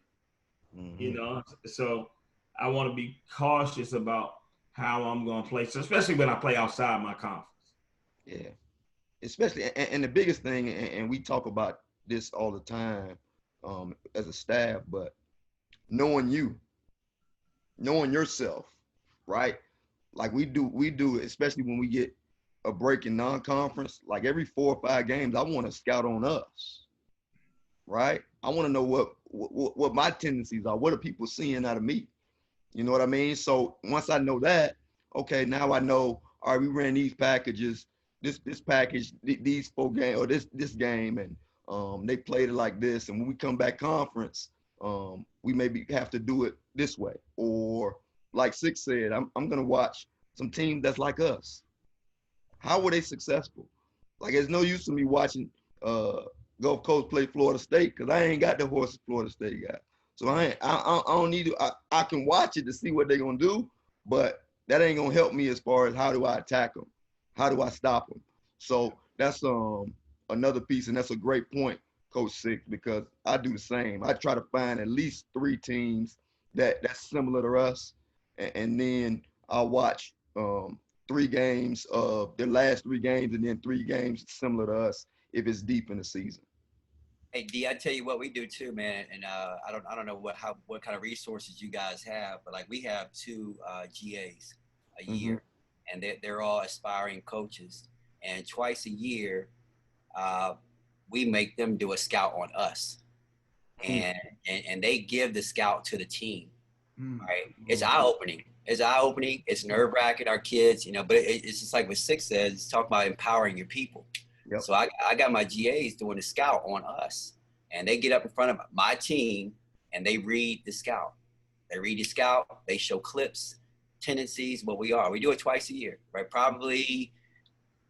You know, so I want to be cautious about how I'm going to play, so especially when I play outside my conference. Yeah, especially, and the biggest thing, and we talk about this all the time as a staff, but knowing yourself, right? Like we do, especially when we get a break in non-conference, like every 4 or 5 games, I want to scout on us, right? I want to know what my tendencies are. What are people seeing out of me? You know what I mean? So once I know that, okay, now I know, all right, we ran these packages, this package, these 4 games, or this game, and they played it like this. And when we come back conference, we maybe have to do it this way. Or like Six said, I'm going to watch some teams that's like us. How were they successful? Like, there's no use to me watching Gulf Coast play Florida State because I ain't got the horses Florida State got. So I don't need to. I can watch it to see what they're gonna do, but that ain't gonna help me as far as how do I attack them, how do I stop them. So that's another piece, and that's a great point, Coach Six, because I do the same. I try to find at least 3 teams that's similar to us, and then I'll watch 3 games of their last 3 games, and then 3 games similar to us if it's deep in the season. Hey D, I tell you what we do too, man. And I don't know what kind of resources you guys have, but like we have 2 GAs a year, and they're all aspiring coaches. And twice a year, we make them do a scout on us, and they give the scout to the team. Right? It's eye opening. It's nerve wracking. Our kids, you know, but it's just like what Six says. It's talking about empowering your people. Yep. So I got my GAs doing the scout on us, and they get up in front of my team and they read the scout. They show clips, tendencies, what we are. We do it twice a year, right? Probably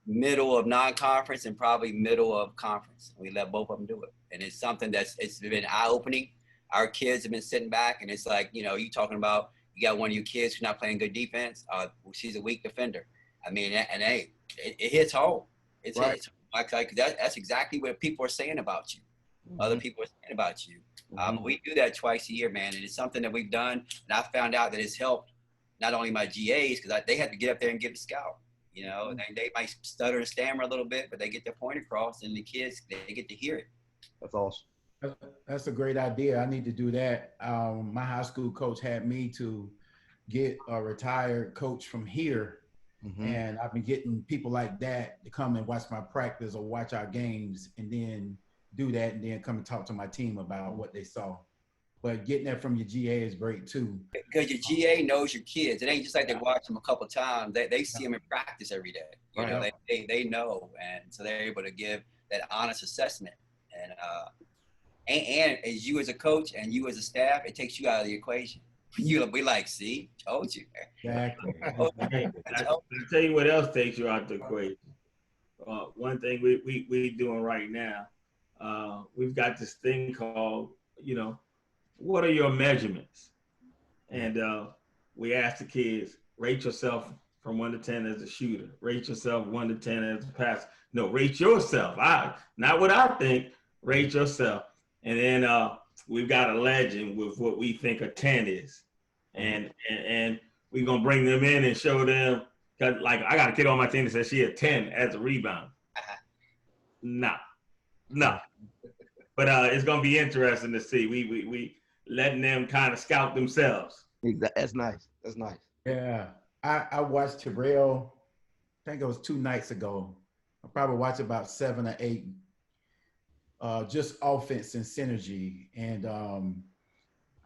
middle of non-conference and probably middle of conference. We let both of them do it. And it's something it's been eye-opening. Our kids have been sitting back, and it's like, you know, you talking about, you got one of your kids who's not playing good defense. She's a weak defender. I mean, and hey, it hits home. It's like that's exactly what people are saying about you. Other people are saying about you. We do that twice a year, man, and it's something that we've done. And I found out that it's helped not only my GAs, because they had to get up there and give the scout. You know, they might stutter and stammer a little bit, but they get their point across, and the kids, they get to hear it. That's awesome. That's a great idea. I need to do that. My high school coach had me to get a retired coach from here. And I've been getting people like that to come and watch my practice or watch our games, and then do that, and then come and talk to my team about what they saw. But getting that from your GA is great too. Because your GA knows your kids. It ain't just like they watch them a couple of times. They see them in practice every day. You know, they know, and so they're able to give that honest assessment. And as you as a coach and you as a staff, it takes you out of the equation. We like, see, told you. Exactly. Hey, I'll tell you what else takes you out the equation. One thing we doing right now, we've got this thing called, what are your measurements? And we ask the kids, rate yourself from 1 to 10 as a shooter. Rate yourself 1 to 10 as a passer. No, rate yourself. Not what I think. Rate yourself. And then we've got a legend with what we think a 10 is, and we're gonna bring them in and show them. Cause like I got a kid on my team that says she a 10 as a rebound. No. But it's gonna be interesting to see. We letting them kind of scout themselves. That's nice. That's nice. Yeah. I watched Terrell, I think it was 2 nights ago. I probably watched about 7 or 8, just offense and synergy. And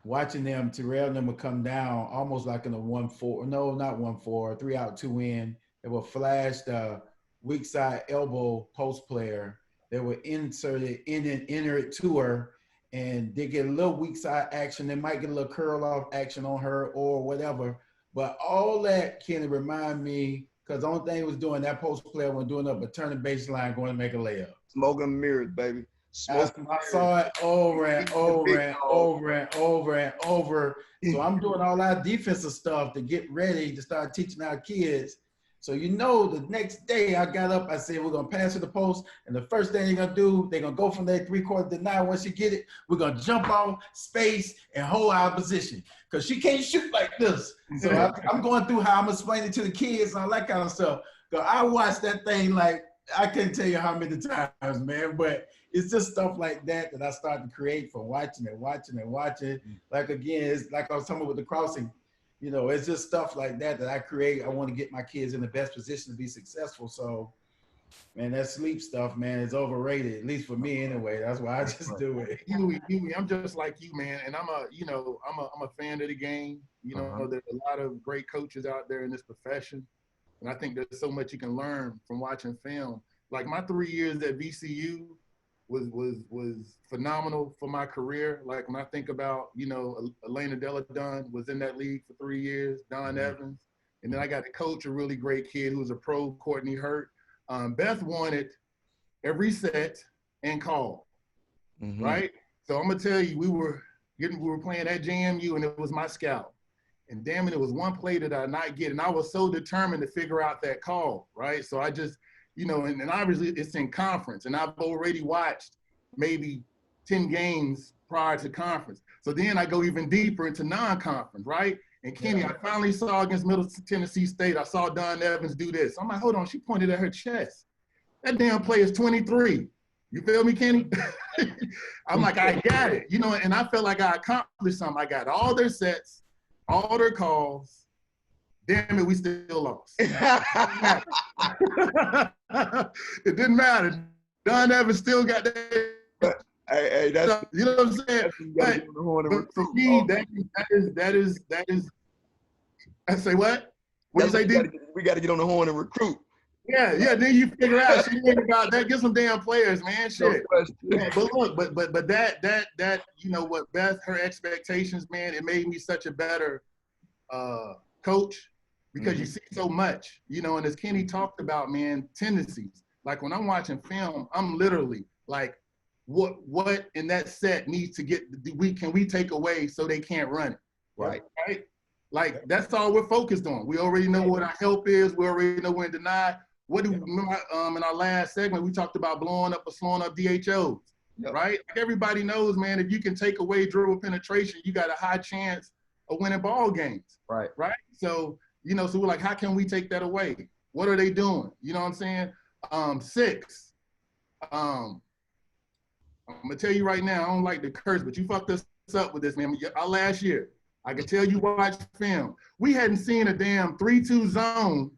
watching them, Terrell and them would come down almost like in a 1-4. No, not 1-4, 3 out, 2 in. They would flash the weak side elbow post player. They would insert it in and enter it to her. And they get a little weak side action. They might get a little curl off action on her or whatever. But all that can remind me, because the only thing he was doing, that post player was doing up a turning baseline going to make a layup. Smoking mirrors, baby. I saw it over and over and over and over and over. So I'm doing all our defensive stuff to get ready to start teaching our kids. So the next day I got up, I said, we're going to pass to the post. And the first thing they're going to do, they're going to go from there 3/4 to 9. Once you get it, we're going to jump off, space, and hold our position. Because she can't shoot like this. So I'm going through how I'm explaining to the kids and all that kind of stuff. Because I watched that thing like, I can't tell you how many times, man. But it's just stuff like that I started to create from watching and watching and watching. Like, again, it's like I was talking about with the crossing. It's just stuff like that I create. I want to get my kids in the best position to be successful. So, man, that sleep stuff, man, is overrated, at least for me anyway. That's why I just do it. Hughey, I'm just like you, man. And I'm a fan of the game. There's a lot of great coaches out there in this profession. And I think there's so much you can learn from watching film. Like my 3 years at VCU was phenomenal for my career. Like when I think about, Elena Deladon was in that league for 3 years, Don Evans. And then I got to coach a really great kid who was a pro, Courtney Hurt. Beth wanted every set and call, right? So I'm gonna tell you, we were playing at JMU and it was my scout. And damn it, it was one play that I not get. And I was so determined to figure out that call, right? So I just, and obviously it's in conference and I've already watched maybe 10 games prior to conference. So then I go even deeper into non-conference, right? And Kenny, I finally saw against Middle Tennessee State, I saw Don Evans do this. I'm like, hold on, she pointed at her chest. That damn play is 23. You feel me, Kenny? I'm like, I got it. And I felt like I accomplished something. I got all their sets, all their calls. Damn it, we still lost. It didn't matter. Don Evans still got that. Hey, that's you know what I'm saying? But for me, that is. I say what? What you say, D? We got to get on the horn and recruit. Yeah. Then you figure out she think about that. Get some damn players, man. Shit. But look, but that what Beth, her expectations, man, it made me such a better coach because you see so much, and as Kenny talked about, man, tendencies. Like when I'm watching film, I'm literally like, what in that set needs to get, can we take away so they can't run it? Right? Like that's all we're focused on. We already know what our help is. We already know when to deny. What do we remember in our last segment, we talked about blowing up or slowing up DHOs, right? Like everybody knows, man, if you can take away dribble penetration, you got a high chance of winning ball games. Right? So, so we're like, how can we take that away? What are they doing? You know what I'm saying? 6. I'm gonna tell you right now, I don't like to curse, but you fucked us up with this, man. Our last year, I can tell you watched film. We hadn't seen a damn 3-2 zone,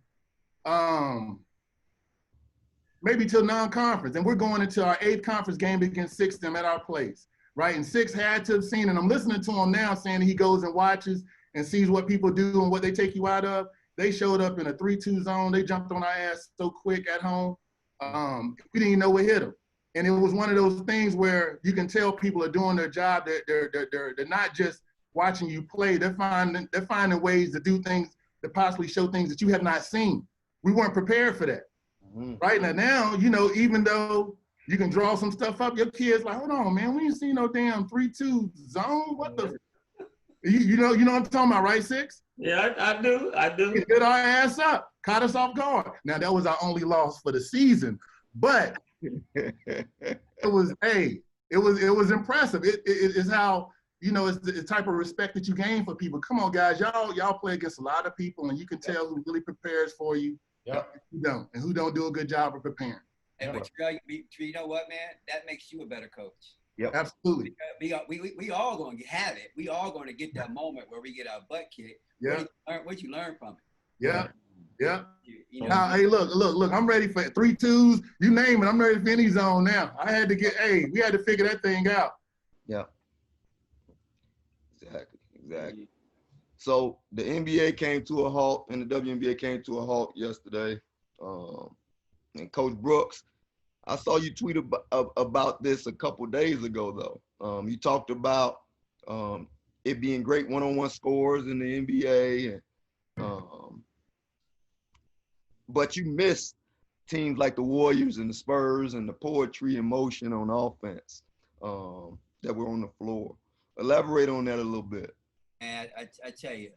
maybe till non-conference, and we're going into our 8th conference game against 6 them at our place, right? And 6 had to have seen, and I'm listening to him now saying he goes and watches and sees what people do and what they take you out of. They showed up in a 3-2 zone. They jumped on our ass so quick at home. We didn't even know what hit them. And it was one of those things where you can tell people are doing their job. They're not just watching you play. They're finding ways to do things, to possibly show things that you have not seen. We weren't prepared for that. Right now, you know, even though you can draw some stuff up, your kids like, hold on, man, we ain't seen no damn 3-2 zone. What the? You know what I'm talking about, right, Six? Yeah, I do. It hit our ass up, caught us off guard. Now that was our only loss for the season, but it was impressive. It is how, you know, it's the type of respect that you gain for people. Come on, guys, y'all play against a lot of people, and you can tell who really prepares for you. And who don't do a good job of preparing. And but you know what, man? That makes you a better coach. Yep. Absolutely. We all going to have it. We all going to get that moment where we get our butt kicked. Yeah. What you learn from it? Yeah. Yeah. You know, Now, hey, look, I'm ready for 3-2s. You name it. I'm ready for any zone now. We had to figure that thing out. Yeah. Exactly. So the NBA came to a halt and the WNBA came to a halt yesterday. And Coach Brooks, I saw you tweet about this a couple days ago, though. You talked about it being great one-on-one scores in the NBA, but you missed teams like the Warriors and the Spurs and the poetry and motion on offense that were on the floor. Elaborate on that a little bit. And I tell you,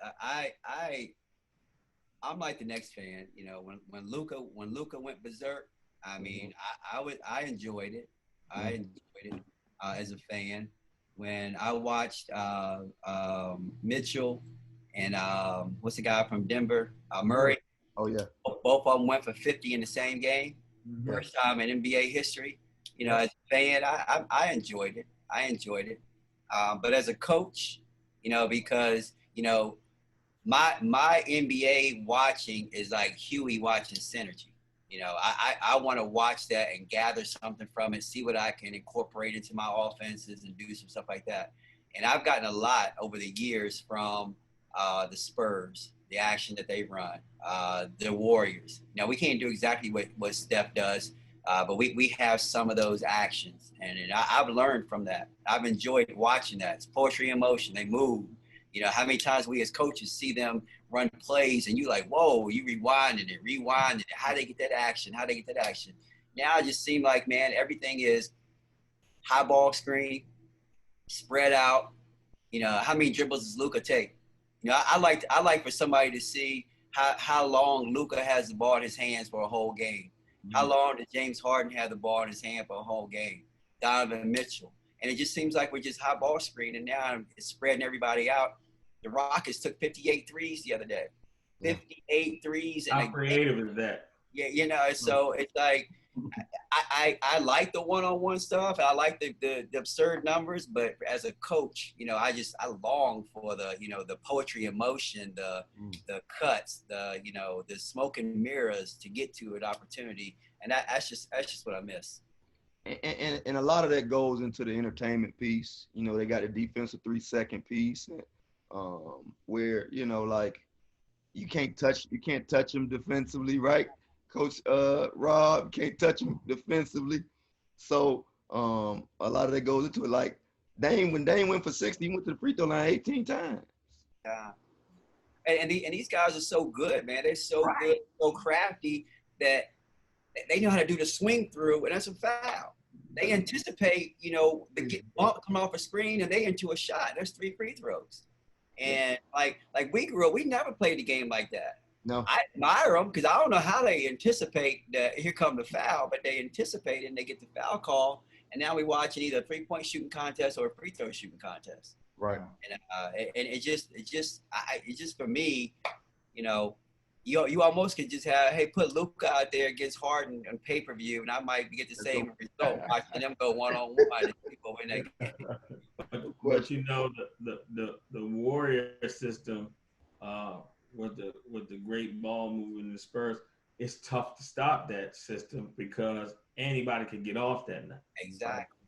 I'm like the next fan. You know, when Luka went berserk, I mean, I enjoyed it. I enjoyed it as a fan. When I watched Mitchell and what's the guy from Denver, Murray. Oh yeah. Both of them went for 50 in the same game. First time in NBA history. You know, as a fan, I enjoyed it. But as a coach, you know, because, you know, my NBA watching is like Hughey watching Synergy. You know, I want to watch that and gather something from it, see what I can incorporate into my offenses and do some stuff like that. And I've gotten a lot over the years from the Spurs, the action that they run, the Warriors. Now, we can't do exactly what Steph does, but we have some of those actions. And I've learned from that. I've enjoyed watching that. It's poetry in motion. They move. You know, how many times we as coaches see them run plays and you like, whoa, you rewinding it. How they get that action? Now it just seems like, man, everything is high ball screen, spread out. You know, how many dribbles does Luka take? You know, I like for somebody to see how long Luka has the ball in his hands for a whole game. How long did James Harden have the ball in his hand for a whole game? Donovan Mitchell. And it just seems like we're just high ball screen, and now it's spreading everybody out. The Rockets took 58 threes the other day. 58 threes. How creative is that? Yeah, you know, so it's like I like the one-on-one stuff. I like the absurd numbers, but as a coach, you know, I long for the, you know, the poetry in motion, the cuts, the, you know, the smoke and mirrors to get to an opportunity. And that's just what I miss. And a lot of that goes into the entertainment piece. You know, they got a defensive 3-second piece where, you know, like you can't touch them defensively, right? Coach Rob can't touch him defensively. So a lot of that goes into it. Like when Dame went for 60, he went to the free throw line 18 times. Yeah. And these guys are so good, man. They're so good, so crafty that they know how to do the swing through, and that's a foul. They anticipate, you know, the bump coming off a screen, and they into a shot. There's 3 free throws. And like we grew up, we never played a game like that. No, I admire them because I don't know how they anticipate that here come the foul, but they anticipate it and they get the foul call. And now we watch either a 3-point shooting contest or a free throw shooting contest. right. And it just for me, you know, you almost could just have, hey, put Luka out there against Harden on pay-per-view, and I might get the same result watching them go one-on-one and people win that game. But you know, the Warrior system with the great ball moving in the Spurs, it's tough to stop that system because anybody can get off that now. Exactly.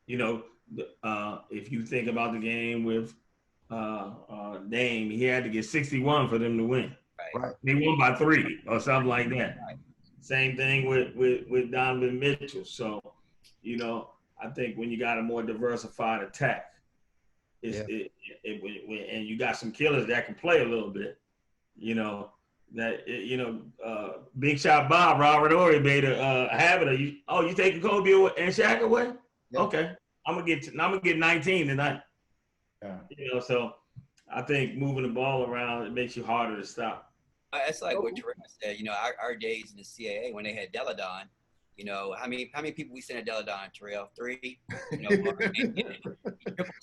You know, if you think about the game with Dame, he had to get 61 for them to win. Right. They won by 3 or something like that. Right. Same thing with Donovan Mitchell. So, you know, I think when you got a more diversified attack, And you got some killers that can play a little bit. Big shot Bob, Robert Horry made a habit of you taking Kobe and Shaq away? Yeah. Okay, I'm gonna get 19 tonight. Yeah. So I think moving the ball around, it makes you harder to stop. It's like what Terrell said. Our days in the CAA when they had Deladon. How many people we sent at Deladon, Terrell? 3. It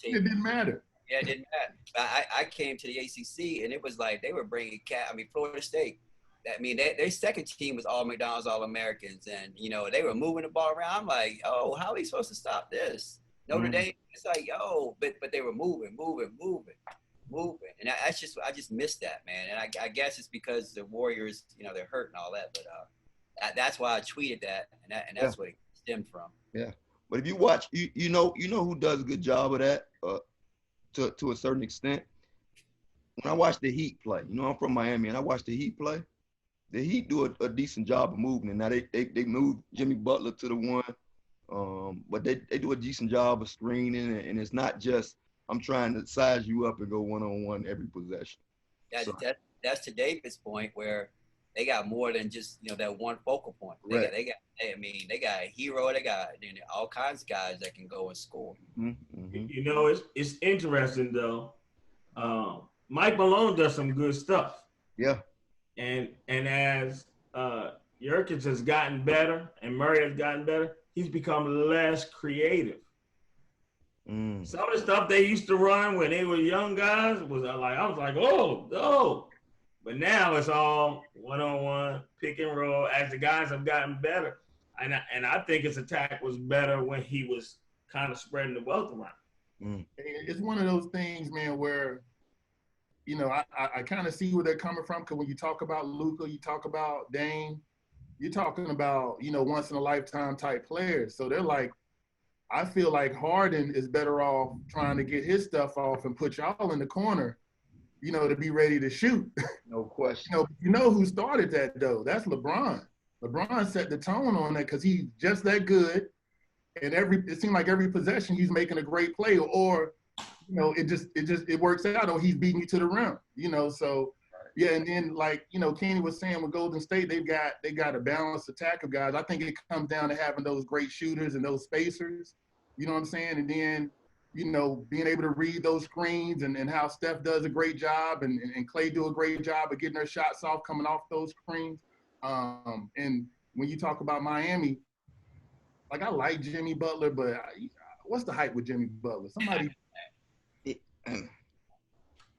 didn't matter. Yeah, it didn't matter. I came to the ACC and it was like they were bringing Florida State. Their second team was all McDonald's All-Americans, and they were moving the ball around. I'm like, oh, how are we supposed to stop this? Notre Dame, it's like, but they were moving, and I just missed that, man. And I guess it's because the Warriors, they're hurt and all that, but that's why I tweeted that, and that's what it stemmed from. Yeah, but if you watch, you know who does a good job of that. To a certain extent, when I watch the Heat play, I'm from Miami, and I watch the Heat play. The Heat do a decent job of moving, and now they move Jimmy Butler to the one, but they do a decent job of screening, and it's not just I'm trying to size you up and go one-on-one every possession. That's to David's point where they got more than just that one focal point. Right. They got a hero. They got all kinds of guys that can go and score. Mm-hmm. It's interesting though. Mike Malone does some good stuff. Yeah. And as Jurkic has gotten better and Murray has gotten better, he's become less creative. Some of the stuff they used to run when they were young guys was like, oh. But now it's all one-on-one, pick and roll as the guys have gotten better. And I think his attack was better when he was kind of spreading the wealth around. It's one of those things, man, where, I kind of see where they're coming from. Because when you talk about Luka, you talk about Dame, you're talking about, once-in-a-lifetime type players. So they're like, I feel like Harden is better off trying to get his stuff off and put y'all in the corner, to be ready to shoot. No question. Who started that, though? That's LeBron. LeBron set the tone on that because he's just that good. And it seemed like every possession he's making a great play, or, it works out, or he's beating you to the rim, so. Yeah, and then Kenny was saying with Golden State, they got a balanced attack of guys. I think it comes down to having those great shooters and those spacers. You know what I'm saying? And then, being able to read those screens and how Steph does a great job and Clay do a great job of getting their shots off coming off those screens. And when you talk about Miami, I like Jimmy Butler, but what's the hype with Jimmy Butler?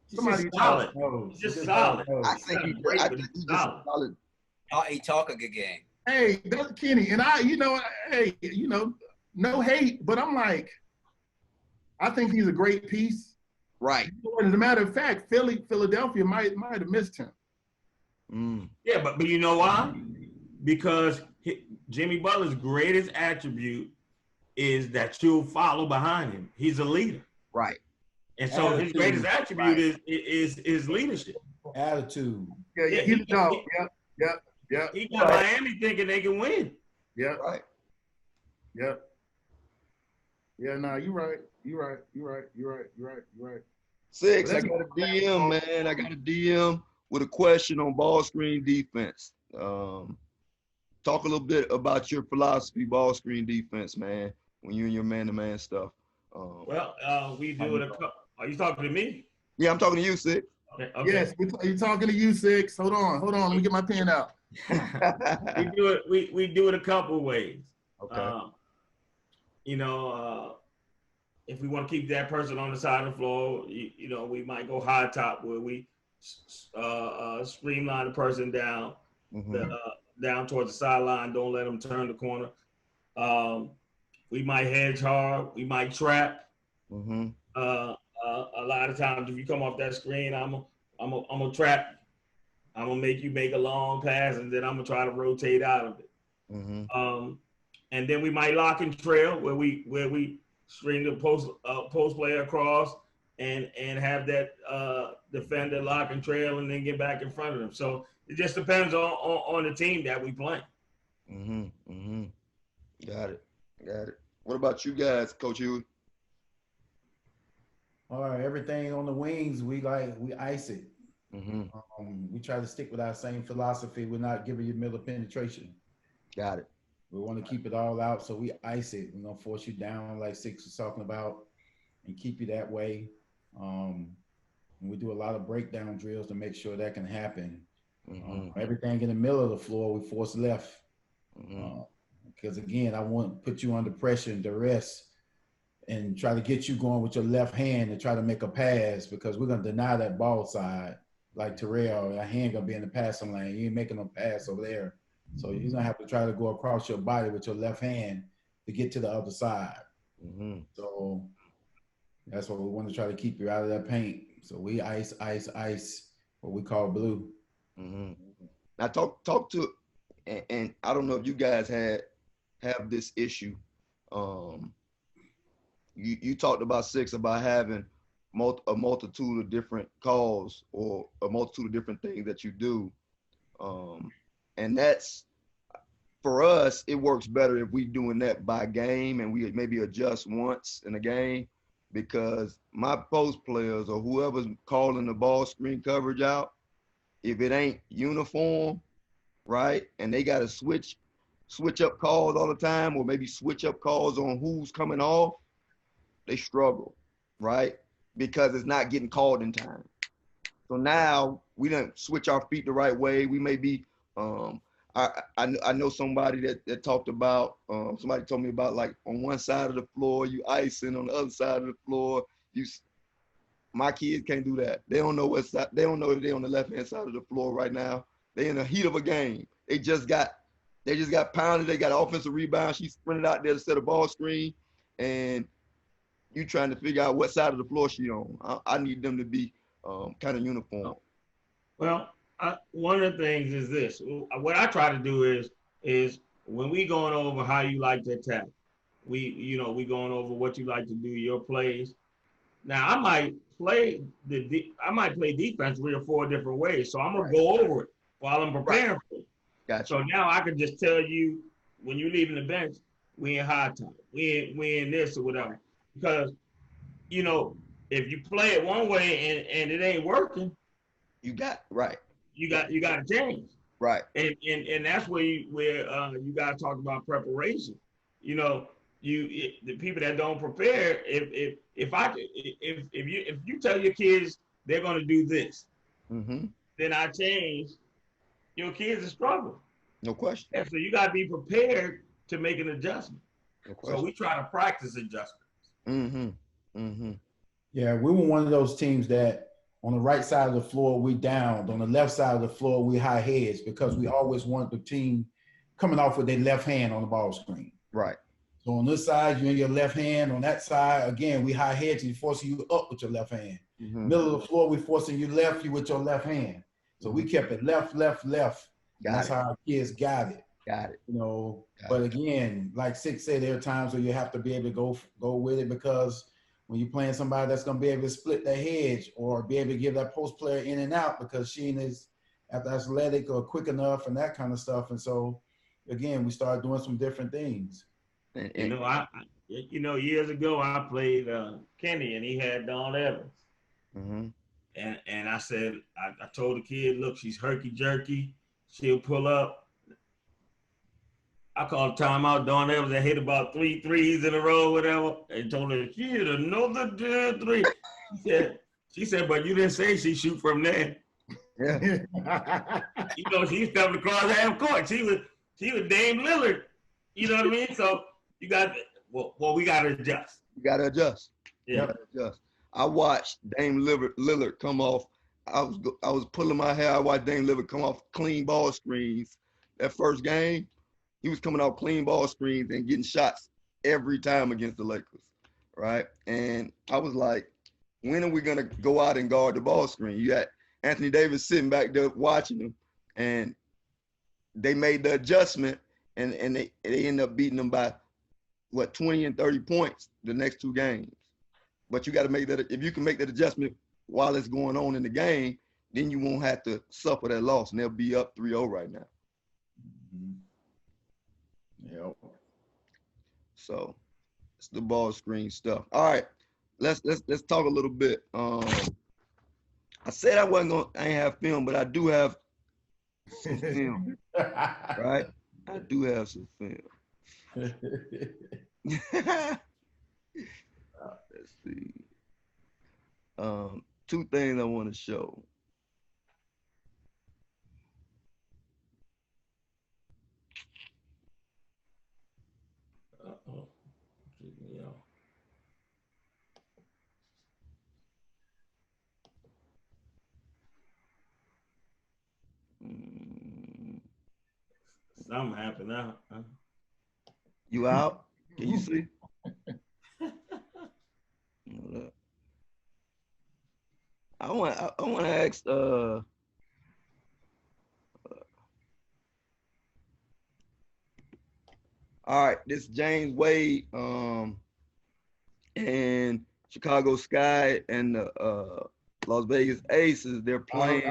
Somebody solid. He's just solid. I think he's solid. He talk a good game. Hey, that's Kenny. And no hate, but I'm like, I think he's a great piece. Right. As a matter of fact, Philadelphia might have missed him. Yeah, but you know why? Because Jimmy Butler's greatest attribute is that you'll follow behind him. He's a leader. Right. And so his greatest attribute is leadership. Attitude. Yeah, he's a dog. Yep. He got Miami thinking they can win. Yeah. Right. Yep. Yeah, no, you're right. Six, I got a DM, man. I got a DM with a question on ball screen defense. Talk a little bit about your philosophy, ball screen defense, man, when you're in your man-to-man stuff. We do it. Are you talking to me? Yeah, I'm talking to you, Six. Okay. Yes, you're talking to you, Six. Hold on. Let me get my pen out. We do it a couple ways. Okay. If we want to keep that person on the side of the floor, we might go high top where we streamline the person down, down towards the sideline. Don't let them turn the corner. We might hedge hard. We might trap. A lot of times, if you come off that screen, I'm gonna trap. I'm gonna make you make a long pass, and then I'm gonna try to rotate out of it. And then we might lock and trail where we string the post player across and have that defender lock and trail and then get back in front of them. So it just depends on the team that we play. Got it. What about you guys, Coach Hughey? Or everything on the wings, we ice it. Mm-hmm. We try to stick with our same philosophy. We're not giving you middle penetration. Got it. We want to keep it all out, so we ice it. We're gonna force you down, like Six was talking about, and keep you that way. And we do a lot of breakdown drills to make sure that can happen. Mm-hmm. Everything in the middle of the floor, we force left. Mm-hmm. Because again, I want to put you under pressure and duress and try to get you going with your left hand and try to make a pass because we're going to deny that ball side. Like Terrell, your hand going to be in the passing lane. You ain't making no pass over there. So you're going to have to try to go across your body with your left hand to get to the other side. Mm-hmm. So that's what we want to try to keep you out of that paint. So we ice, what we call blue. Mm-hmm. Now talk to, and I don't know if you guys have this issue. You talked about Six about having a multitude of different calls or a multitude of different things that you do, and that's for us. It works better if we doing that by game and we maybe adjust once in a game, because my post players or whoever's calling the ball screen coverage out, if it ain't uniform, right, and they got to switch up calls all the time or maybe switch up calls on who's coming off, they struggle, right? Because it's not getting called in time. So now we don't switch our feet the right way. We may be, I know somebody that talked about, somebody told me about, like, on one side of the floor, you icing, on the other side of the floor, my kids can't do that. They don't know what side, they don't know if they're on the left-hand side of the floor right now. They in the heat of a game. They just got pounded. They got an offensive rebound. She sprinted out there to set a ball screen, and you trying to figure out what side of the floor she on. I need them to be kind of uniform. Well, one of the things is this. What I try to do is when we going over how you like to attack, we going over what you like to do, your plays. Now I might play defense 3 or 4 different ways, so I'm gonna go over it while I'm preparing for it. Gotcha. So now I can just tell you when you're leaving the bench, we in high time, we in this or whatever, because if you play it one way and it ain't working, you got right. You got to change. Right. And that's where you got to talk about preparation. The people that don't prepare, if you tell your kids they're going to do this, mm-hmm. then I change, your kids will struggle. No question. And so you got to be prepared to make an adjustment. No question. So we try to practice adjustments. Mm-hmm. Mm-hmm. Yeah, we were one of those teams that on the right side of the floor, we downed. On the left side of the floor, we high heads because we always want the team coming off with their left hand on the ball screen. Right. So on this side, you're in your left hand. On that side, again, we high heads and forcing you up with your left hand. Mm-hmm. Middle of the floor, we forcing you with your left hand. So we kept it left. That's how our kids got it. Got it. But again, like Six said, there are times where you have to be able to go with it, because when you're playing somebody that's going to be able to split their hedge or be able to give that post player in and out because she is athletic or quick enough and that kind of stuff. And so, again, we started doing some different things. Years ago, I played Kenny, and he had Dawn Evans. Mm-hmm. And I said, I told the kid, look, she's herky-jerky. She'll pull up. I called timeout. Dawn Evans had hit about 3 threes in a row, whatever, and told her she hit another 3. She said, but you didn't say she shoot from there. Yeah. She stepped across half court. She was Dame Lillard. You know what I mean? So you got we got to adjust. You got to adjust. Yeah. You gotta adjust. I watched Dame Lillard come off. I was pulling my hair. I watched Dame Lillard come off clean ball screens. That first game, he was coming off clean ball screens and getting shots every time against the Lakers, right? And I was like, when are we going to go out and guard the ball screen? You got Anthony Davis sitting back there watching him, and they made the adjustment, and they ended up beating them by, 20 and 30 points the next 2 games. But you got to make that. If you can make that adjustment while it's going on in the game, then you won't have to suffer that loss, and they'll be up 3-0 right now. Yep. So it's the ball screen stuff. All right. let's talk a little bit. I said I ain't have film, but I do have some film, right? I do have some film. Let's see. Two things I want to show. Uh-oh. Yeah. Something happened now. Huh? You out? Can you see? I want to ask all right, this James Wade and Chicago Sky and the Las Vegas Aces, they're playing.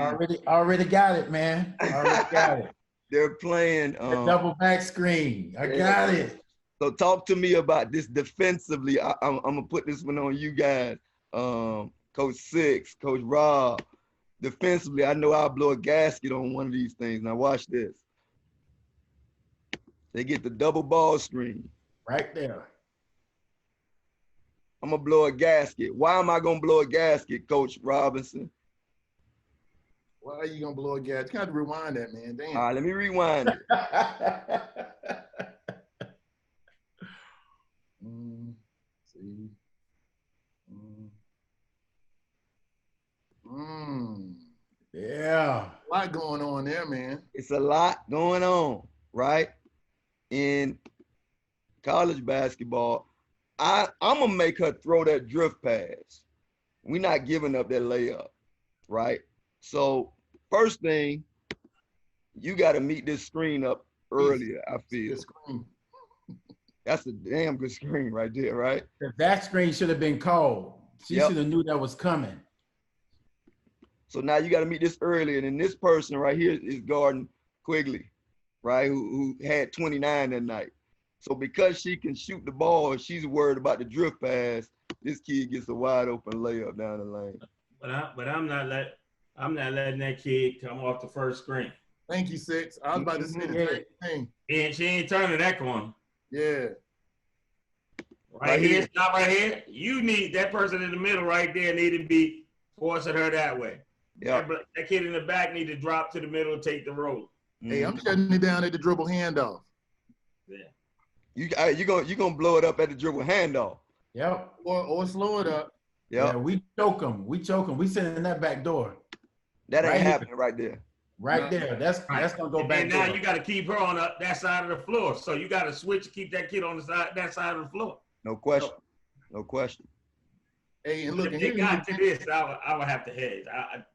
Already got it, man. Already got it. They're playing The double back screen. I got it. So talk to me about this defensively. I'm gonna put this one on you guys. Coach Six, Coach Rob. Defensively, I know I'll blow a gasket on one of these things. Now watch this. They get the double ball screen. Right there. I'm gonna blow a gasket. Why am I gonna blow a gasket, Coach Robinson? Why are you gonna blow a gas? You gotta rewind that, man. Damn. All right, let me rewind it. See. Yeah. A lot going on there, man. It's a lot going on, right? In college basketball, I'm gonna make her throw that drift pass. We're not giving up that layup, right? So first thing, you got to meet this screen up earlier. I feel that's a damn good screen right there, right? That screen should have been called. She should have knew that was coming. So now you got to meet this earlier, and then this person right here is guarding Quigley, right? Who had 29 that night. So because she can shoot the ball, she's worried about the drift pass. This kid gets a wide open layup down the lane. But I'm not letting that kid come off the first screen. Thank you, Six. I was about to say the same thing. And she ain't turning that corner. Yeah. Right here, stop right here. You need that person in the middle right there need to be forcing her that way. Yeah. That kid in the back need to drop to the middle and take the roll. Hey, I'm shutting it down at the dribble handoff. Yeah. You gonna blow it up at the dribble handoff. Yep. Or slow it up. Yep. Yeah, we choke them. We send in that back door. That ain't Right happening right there. Right there. That's gonna go back. And now you got to keep her on that side of the floor. So you got to switch to keep that kid on that side of the floor. No question. No question. Hey, and look, if it got to this, I would have to hedge.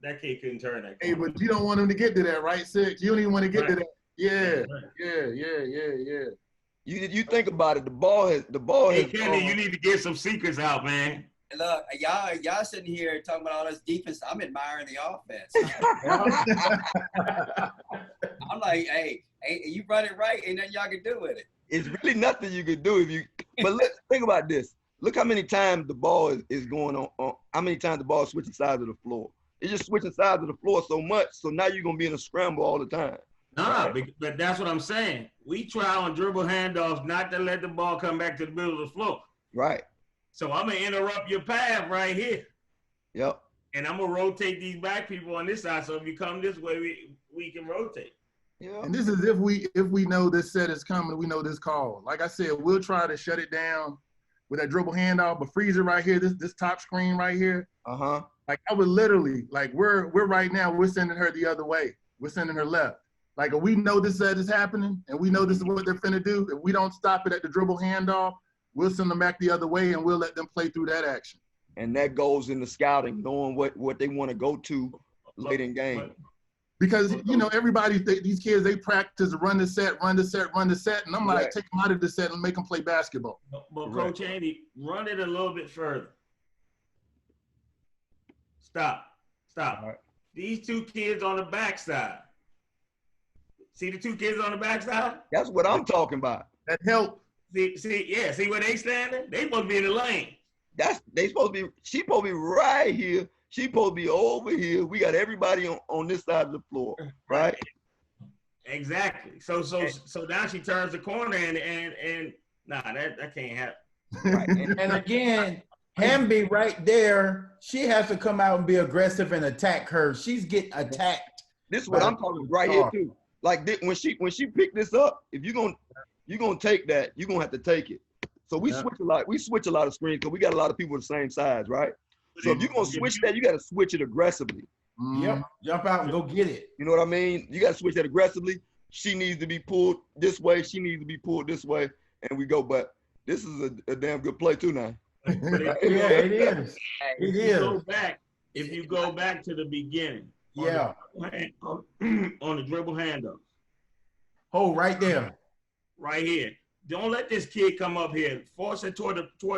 That kid couldn't turn that. Hey, but you don't want him to get to that, right, Six? You don't even want to get to that. Yeah. You think about it. The ball has. Hey, Kenny, you need to get some secrets out, man. Look, y'all sitting here talking about all this defense. I'm admiring the offense. I'm like, hey, you run it right, ain't nothing y'all can do with it. It's really nothing you can do if you. But let's think about this. Look how many times the ball is going on. How many times the ball is switching sides of the floor? It's just switching sides of the floor so much. So now you're gonna be in a scramble all the time. Nah, but that's what I'm saying. We try on dribble handoffs not to let the ball come back to the middle of the floor. Right. So I'm gonna interrupt your path right here. Yep. And I'm gonna rotate these back people on this side. So if you come this way, we can rotate. Yeah. And this is if we know this set is coming, we know this call. Like I said, we'll try to shut it down with that dribble handoff, but freeze it right here, this top screen right here. Uh-huh. Like I would literally, like we're right now, we're sending her the other way. We're sending her left. Like if we know this set is happening and we know this is what they're finna do, if we don't stop it at the dribble handoff, we'll send them back the other way and we'll let them play through that action. And that goes into scouting, knowing what they want to go to late in game. Because, you know, everybody, these kids, they practice run the set. And I'm like, take them out of the set and make them play basketball. But Coach Haney, run it a little bit further. Stop. Right. These two kids on the backside. See the two kids on the backside? That's what I'm talking about. That help. See where they standing? They supposed to be in the lane. They supposed to be. She supposed to be right here. She supposed to be over here. We got everybody on this side of the floor, right? Exactly. So now she turns the corner and nah, that can't happen. Right. And again, Hamby right there, she has to come out and be aggressive and attack her. She's getting attacked. This is what I'm talking right here too. Like when she picked this up, if you're gonna take that, you're gonna have to take it. So we switch a lot. We switch a lot of screens because we got a lot of people the same size, right? So if you're gonna switch that, you got to switch it aggressively. Yep, jump out and go get it. You know what I mean? You got to switch that aggressively. She needs to be pulled this way. She needs to be pulled this way, and we go. But this is a damn good play too now. Yeah, it is. It is. If you go back to the beginning, yeah, on the dribble handoff. Hold right there. Right here. Don't let this kid come up here. Force it towards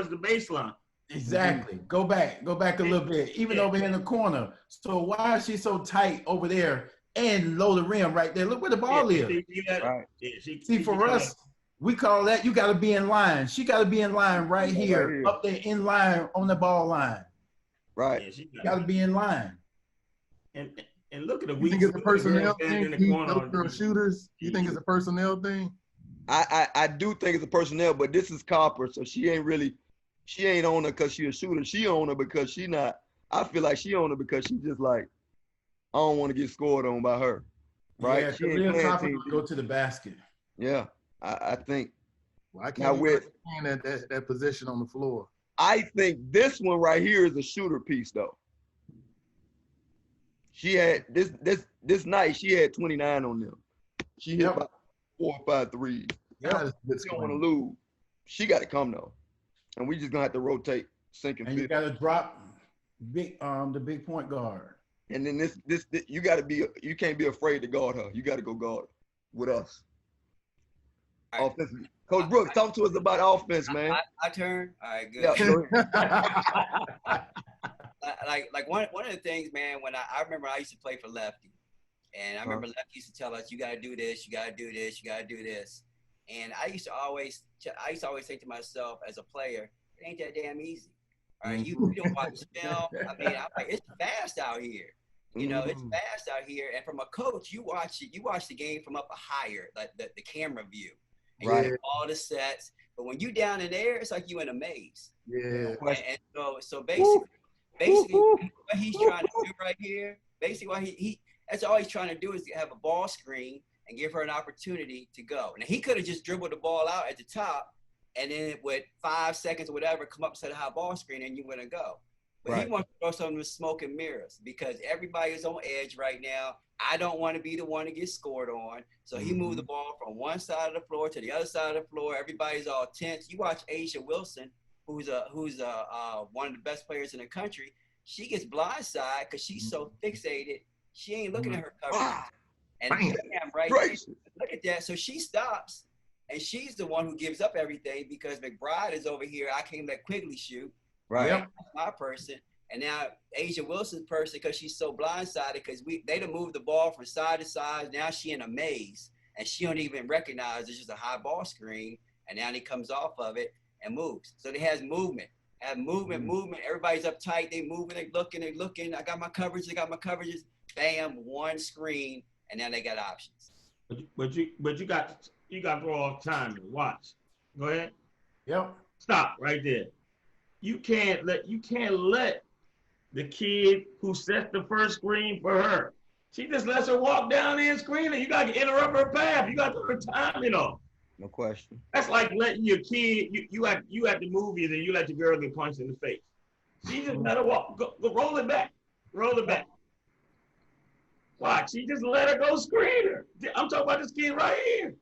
the baseline. Exactly. Go back a little bit, even over here in the corner. So why is she so tight over there and low the rim right there? Look where the ball is. Right. See, for us, we call that you got to be in line. She got to be in line right here, up there in line on the ball line. Right. Yeah, she got to be in line. And look at the You think it's a personnel thing? Those shooters. You think it's a personnel thing? I do think it's a personnel, but this is Copper, so she ain't on her because she a shooter. She on her because she not. I feel like she on her because she just like, I don't want to get scored on by her. Right? Yeah, she ain't real playing Copper team. go to the basket. Yeah, I think. Well, I can't understand that position on the floor. I think this one right here is a shooter piece though. She had this night. She had 29 on them. She hit about 4 or 5 threes. Yeah, she don't want to lose. She got to come though, and we just gonna have to rotate, sink and you got to drop the big point guard. And then this you got to be. You can't be afraid to guard her. You got to go guard with us. Offensively. Coach Brooks, talk to us about offense, man. I turn. All right, good. Yeah, like one of the things, man, when I remember I used to play for Lefty, and I remember Lefty used to tell us, you got to do this, you got to do this, you got to do this. And I used to always think to myself as a player, it ain't that damn easy. All right, you don't watch film. I mean, I'm like, it's fast out here. You know, it's fast out here. And from a coach, you watch the game from up higher, like the camera view. And you get all the sets. But when you down in there, it's like you in a maze. Yeah. And so basically what he's trying to do right here, basically what that's all he's trying to do is have a ball screen and give her an opportunity to go. Now he could have just dribbled the ball out at the top and then with 5 seconds or whatever, come up and set a high ball screen and you wouldn't go. But he wants to throw something with smoke and mirrors because everybody is on edge right now. I don't want to be the one to get scored on. So he moved the ball from one side of the floor to the other side of the floor. Everybody's all tense. You watch Asia Wilson, who's one of the best players in the country. She gets blindsided because she's so fixated. She ain't looking at her coverage. And look at that. So she stops, and she's the one who gives up everything because McBride is over here. I can't let Quigley shoot. Right. That's my person. And now Asia Wilson's person, because she's so blindsided, because they done moved the ball from side to side. Now she in a maze, and she don't even recognize it's just a high ball screen. And now he comes off of it and moves. So they has movement. Movement. Everybody's uptight. They moving. They looking. I got my coverage. They got my coverages. Bam, one screen, and now they got options. But you got to throw off time and watch. Go ahead. Yep. Stop right there. You can't let the kid who set the first screen for her. She just lets her walk down there and screen, and you got to interrupt her path. You got to throw her timing off. No question. That's like letting your kid, you at the movies and you let your girl get punched in the face. She just let her walk. Go roll it back. Roll it back. Watch. She just let her go screen her. I'm talking about this kid right here.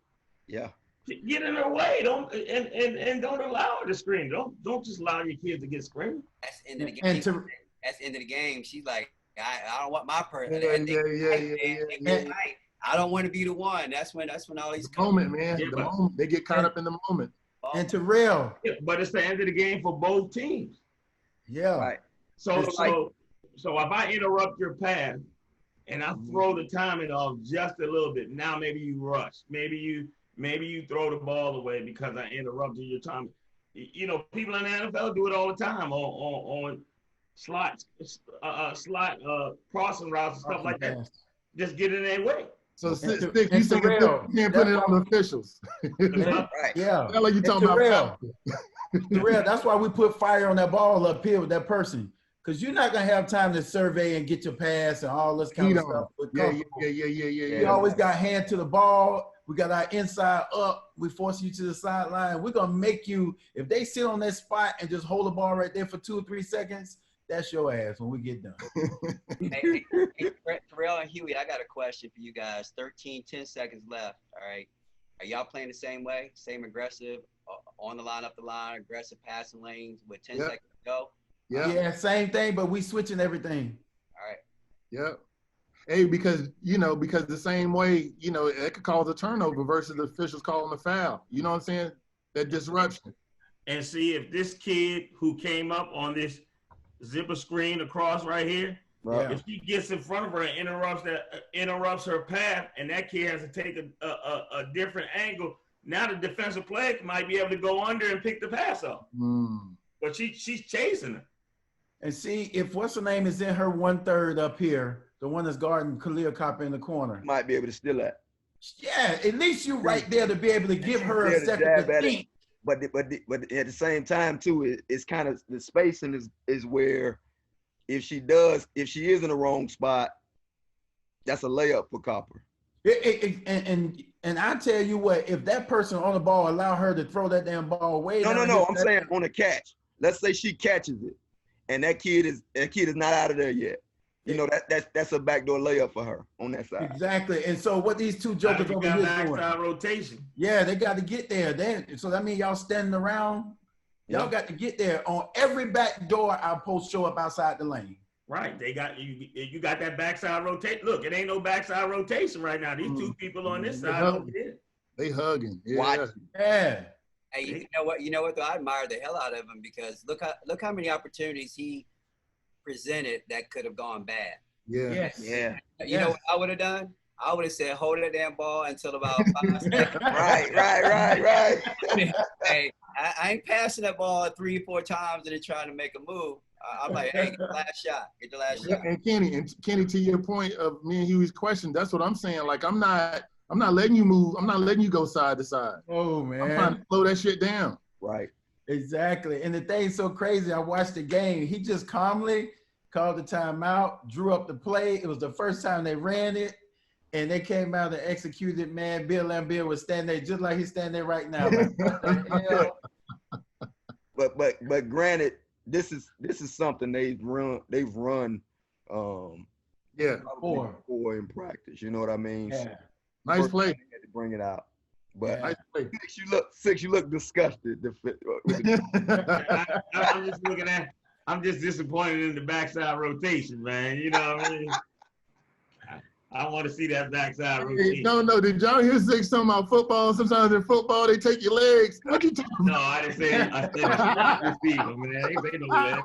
Yeah. Get in her way. Don't allow her to screen. Don't just allow your kids to get screamed. That's the end of the game. That's the end of the game. She's like, I don't want my person. I don't want to be the one. That's when all these moment, man. The moment. They get caught up in the moment. And Terrell. Yeah, but it's the end of the game for both teams. Yeah. Right. So if I interrupt your path and I throw the timing off just a little bit, now maybe you rush. Maybe you throw the ball away because I interrupted your timing. you know, people in the NFL do it all the time on slot crossing routes and stuff like that. Just get in their way. So, Six, you and saying Terrell, you can't put it on the officials. Right. Yeah. Not like you talking about. Terrell, that's why we put fire on that ball up here with that person. Because you're not going to have time to survey and get your pass and all this kind of stuff. Yeah. We always got hand to the ball. We got our inside up. We force you to the sideline. We're going to make you, if they sit on that spot and just hold the ball right there for 2 or 3 seconds, that's your ass when we get done. Hey, Terrell and Hughey, I got a question for you guys. 10 seconds left. All right. Are y'all playing the same way? Same aggressive, on the line, up the line, aggressive passing lanes with 10 seconds to go? Yeah, same thing, but we switching everything. All right. Yep. Hey, because the same way, it could cause a turnover versus the officials calling a foul. You know what I'm saying? That disruption. And see, if this kid who came up on this zipper screen across right here, if she gets in front of her and interrupts her path, and that kid has to take a different angle, now the defensive player might be able to go under and pick the pass up. But she's chasing her. And see, if what's her name is in her 1/3 up here, the one that's guarding Khalil Copper in the corner. Might be able to steal that. Yeah, at least you right there to be able to give her a second to think. But at the same time too, it's kind of the spacing is where if she is in the wrong spot, that's a layup for Copper. And I tell you what, if that person on the ball allow her to throw that damn ball away. No. I'm saying on a catch. Let's say she catches it, and that kid is not out of there yet. You know that's a backdoor layup for her on that side. Exactly. And so what these two jokers over here doing? Rotation. Yeah, they got to get there. So that means y'all standing around. Y'all got to get there. On every back door, our post show up outside the lane. Right. They got you got that backside rotation. Look, it ain't no backside rotation right now. These two people on this side over here. They hugging. Yeah. Watch. Yeah. Hey, you know what though? I admire the hell out of him because look how many opportunities he presented that could have gone bad. Yeah. Yes. Yeah. You know what I would have done? I would have said, hold that damn ball until about 5 seconds. Right. Hey, I ain't passing that ball 3 or 4 times and then trying to make a move. I'm like, hey, get the last shot. And Kenny, to your point of me and Hughey's question, that's what I'm saying. Like, I'm not letting you move. I'm not letting you go side to side. Oh, man. I'm trying to slow that shit down. Right. Exactly. And the thing's so crazy. I watched the game. He just calmly called the timeout, drew up the play. It was the first time they ran it. And they came out and executed, man. Bill Lambier was standing there just like he's standing there right now. But granted, this is something they've run Four in practice. You know what I mean? Yeah. Nice play. They had to bring it out. But Nice play. Six, you look disgusted. I'm just disappointed in the backside rotation, man. You know what I mean? I want to see that backside rotation. No. Did y'all hear Six talking about football? Sometimes in football, they take your legs. What you talking about? No, I didn't say it. I said it's receiver, man. Ain't say no legs.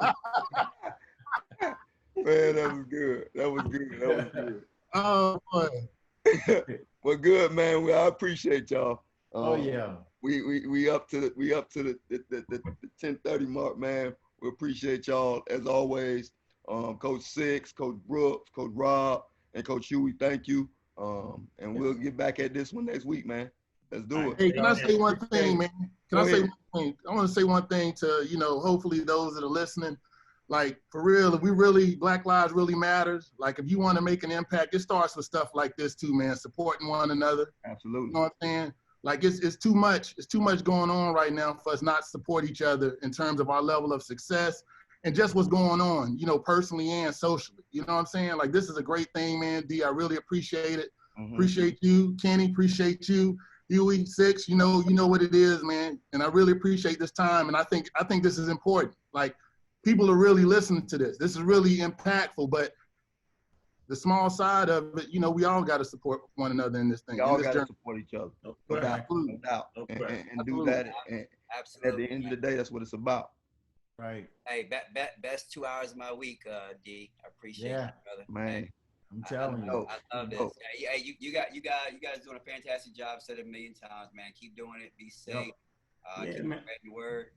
Man, that was good. Oh, boy. Well, good, man. I appreciate y'all. Yeah. We up to the 10:30 mark, man. We appreciate y'all as always. Coach Six, Coach Brooks, Coach Rob, and Coach Hughey, thank you. And we'll get back at this one next week, man. Let's do it. Hey, can I say one thing, man? I want to say one thing to, hopefully those that are listening. Like, for real, if Black Lives really matters. Like, if you want to make an impact, it starts with stuff like this too, man. Supporting one another. Absolutely. You know what I'm saying? Like, it's too much. It's too much going on right now for us not to support each other in terms of our level of success and just what's going on, personally and socially. You know what I'm saying? Like, this is a great thing, man. D, I really appreciate it. Mm-hmm. Appreciate you, Kenny. Appreciate you, Hughey, Six. You know what it is, man. And I really appreciate this time. And I think this is important. Like, people are really listening to this. This is really impactful, but the small side of it, we all got to support one another in this thing. We all got to support each other. No doubt. And do that. And at the end of the day, that's what it's about. Right. Hey, best 2 hours of my week, D. I appreciate it, brother. Man. Hey, I'm telling you. I love this. Hey, you guys doing a fantastic job. Said it a million times, man. Keep doing it. Be safe. Keep spreading the word.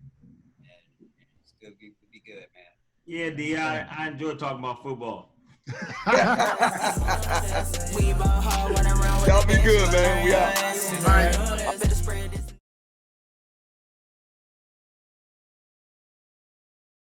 be good, man. Yeah, D, I enjoy talking about football. Y'all be good, man. We out. Right.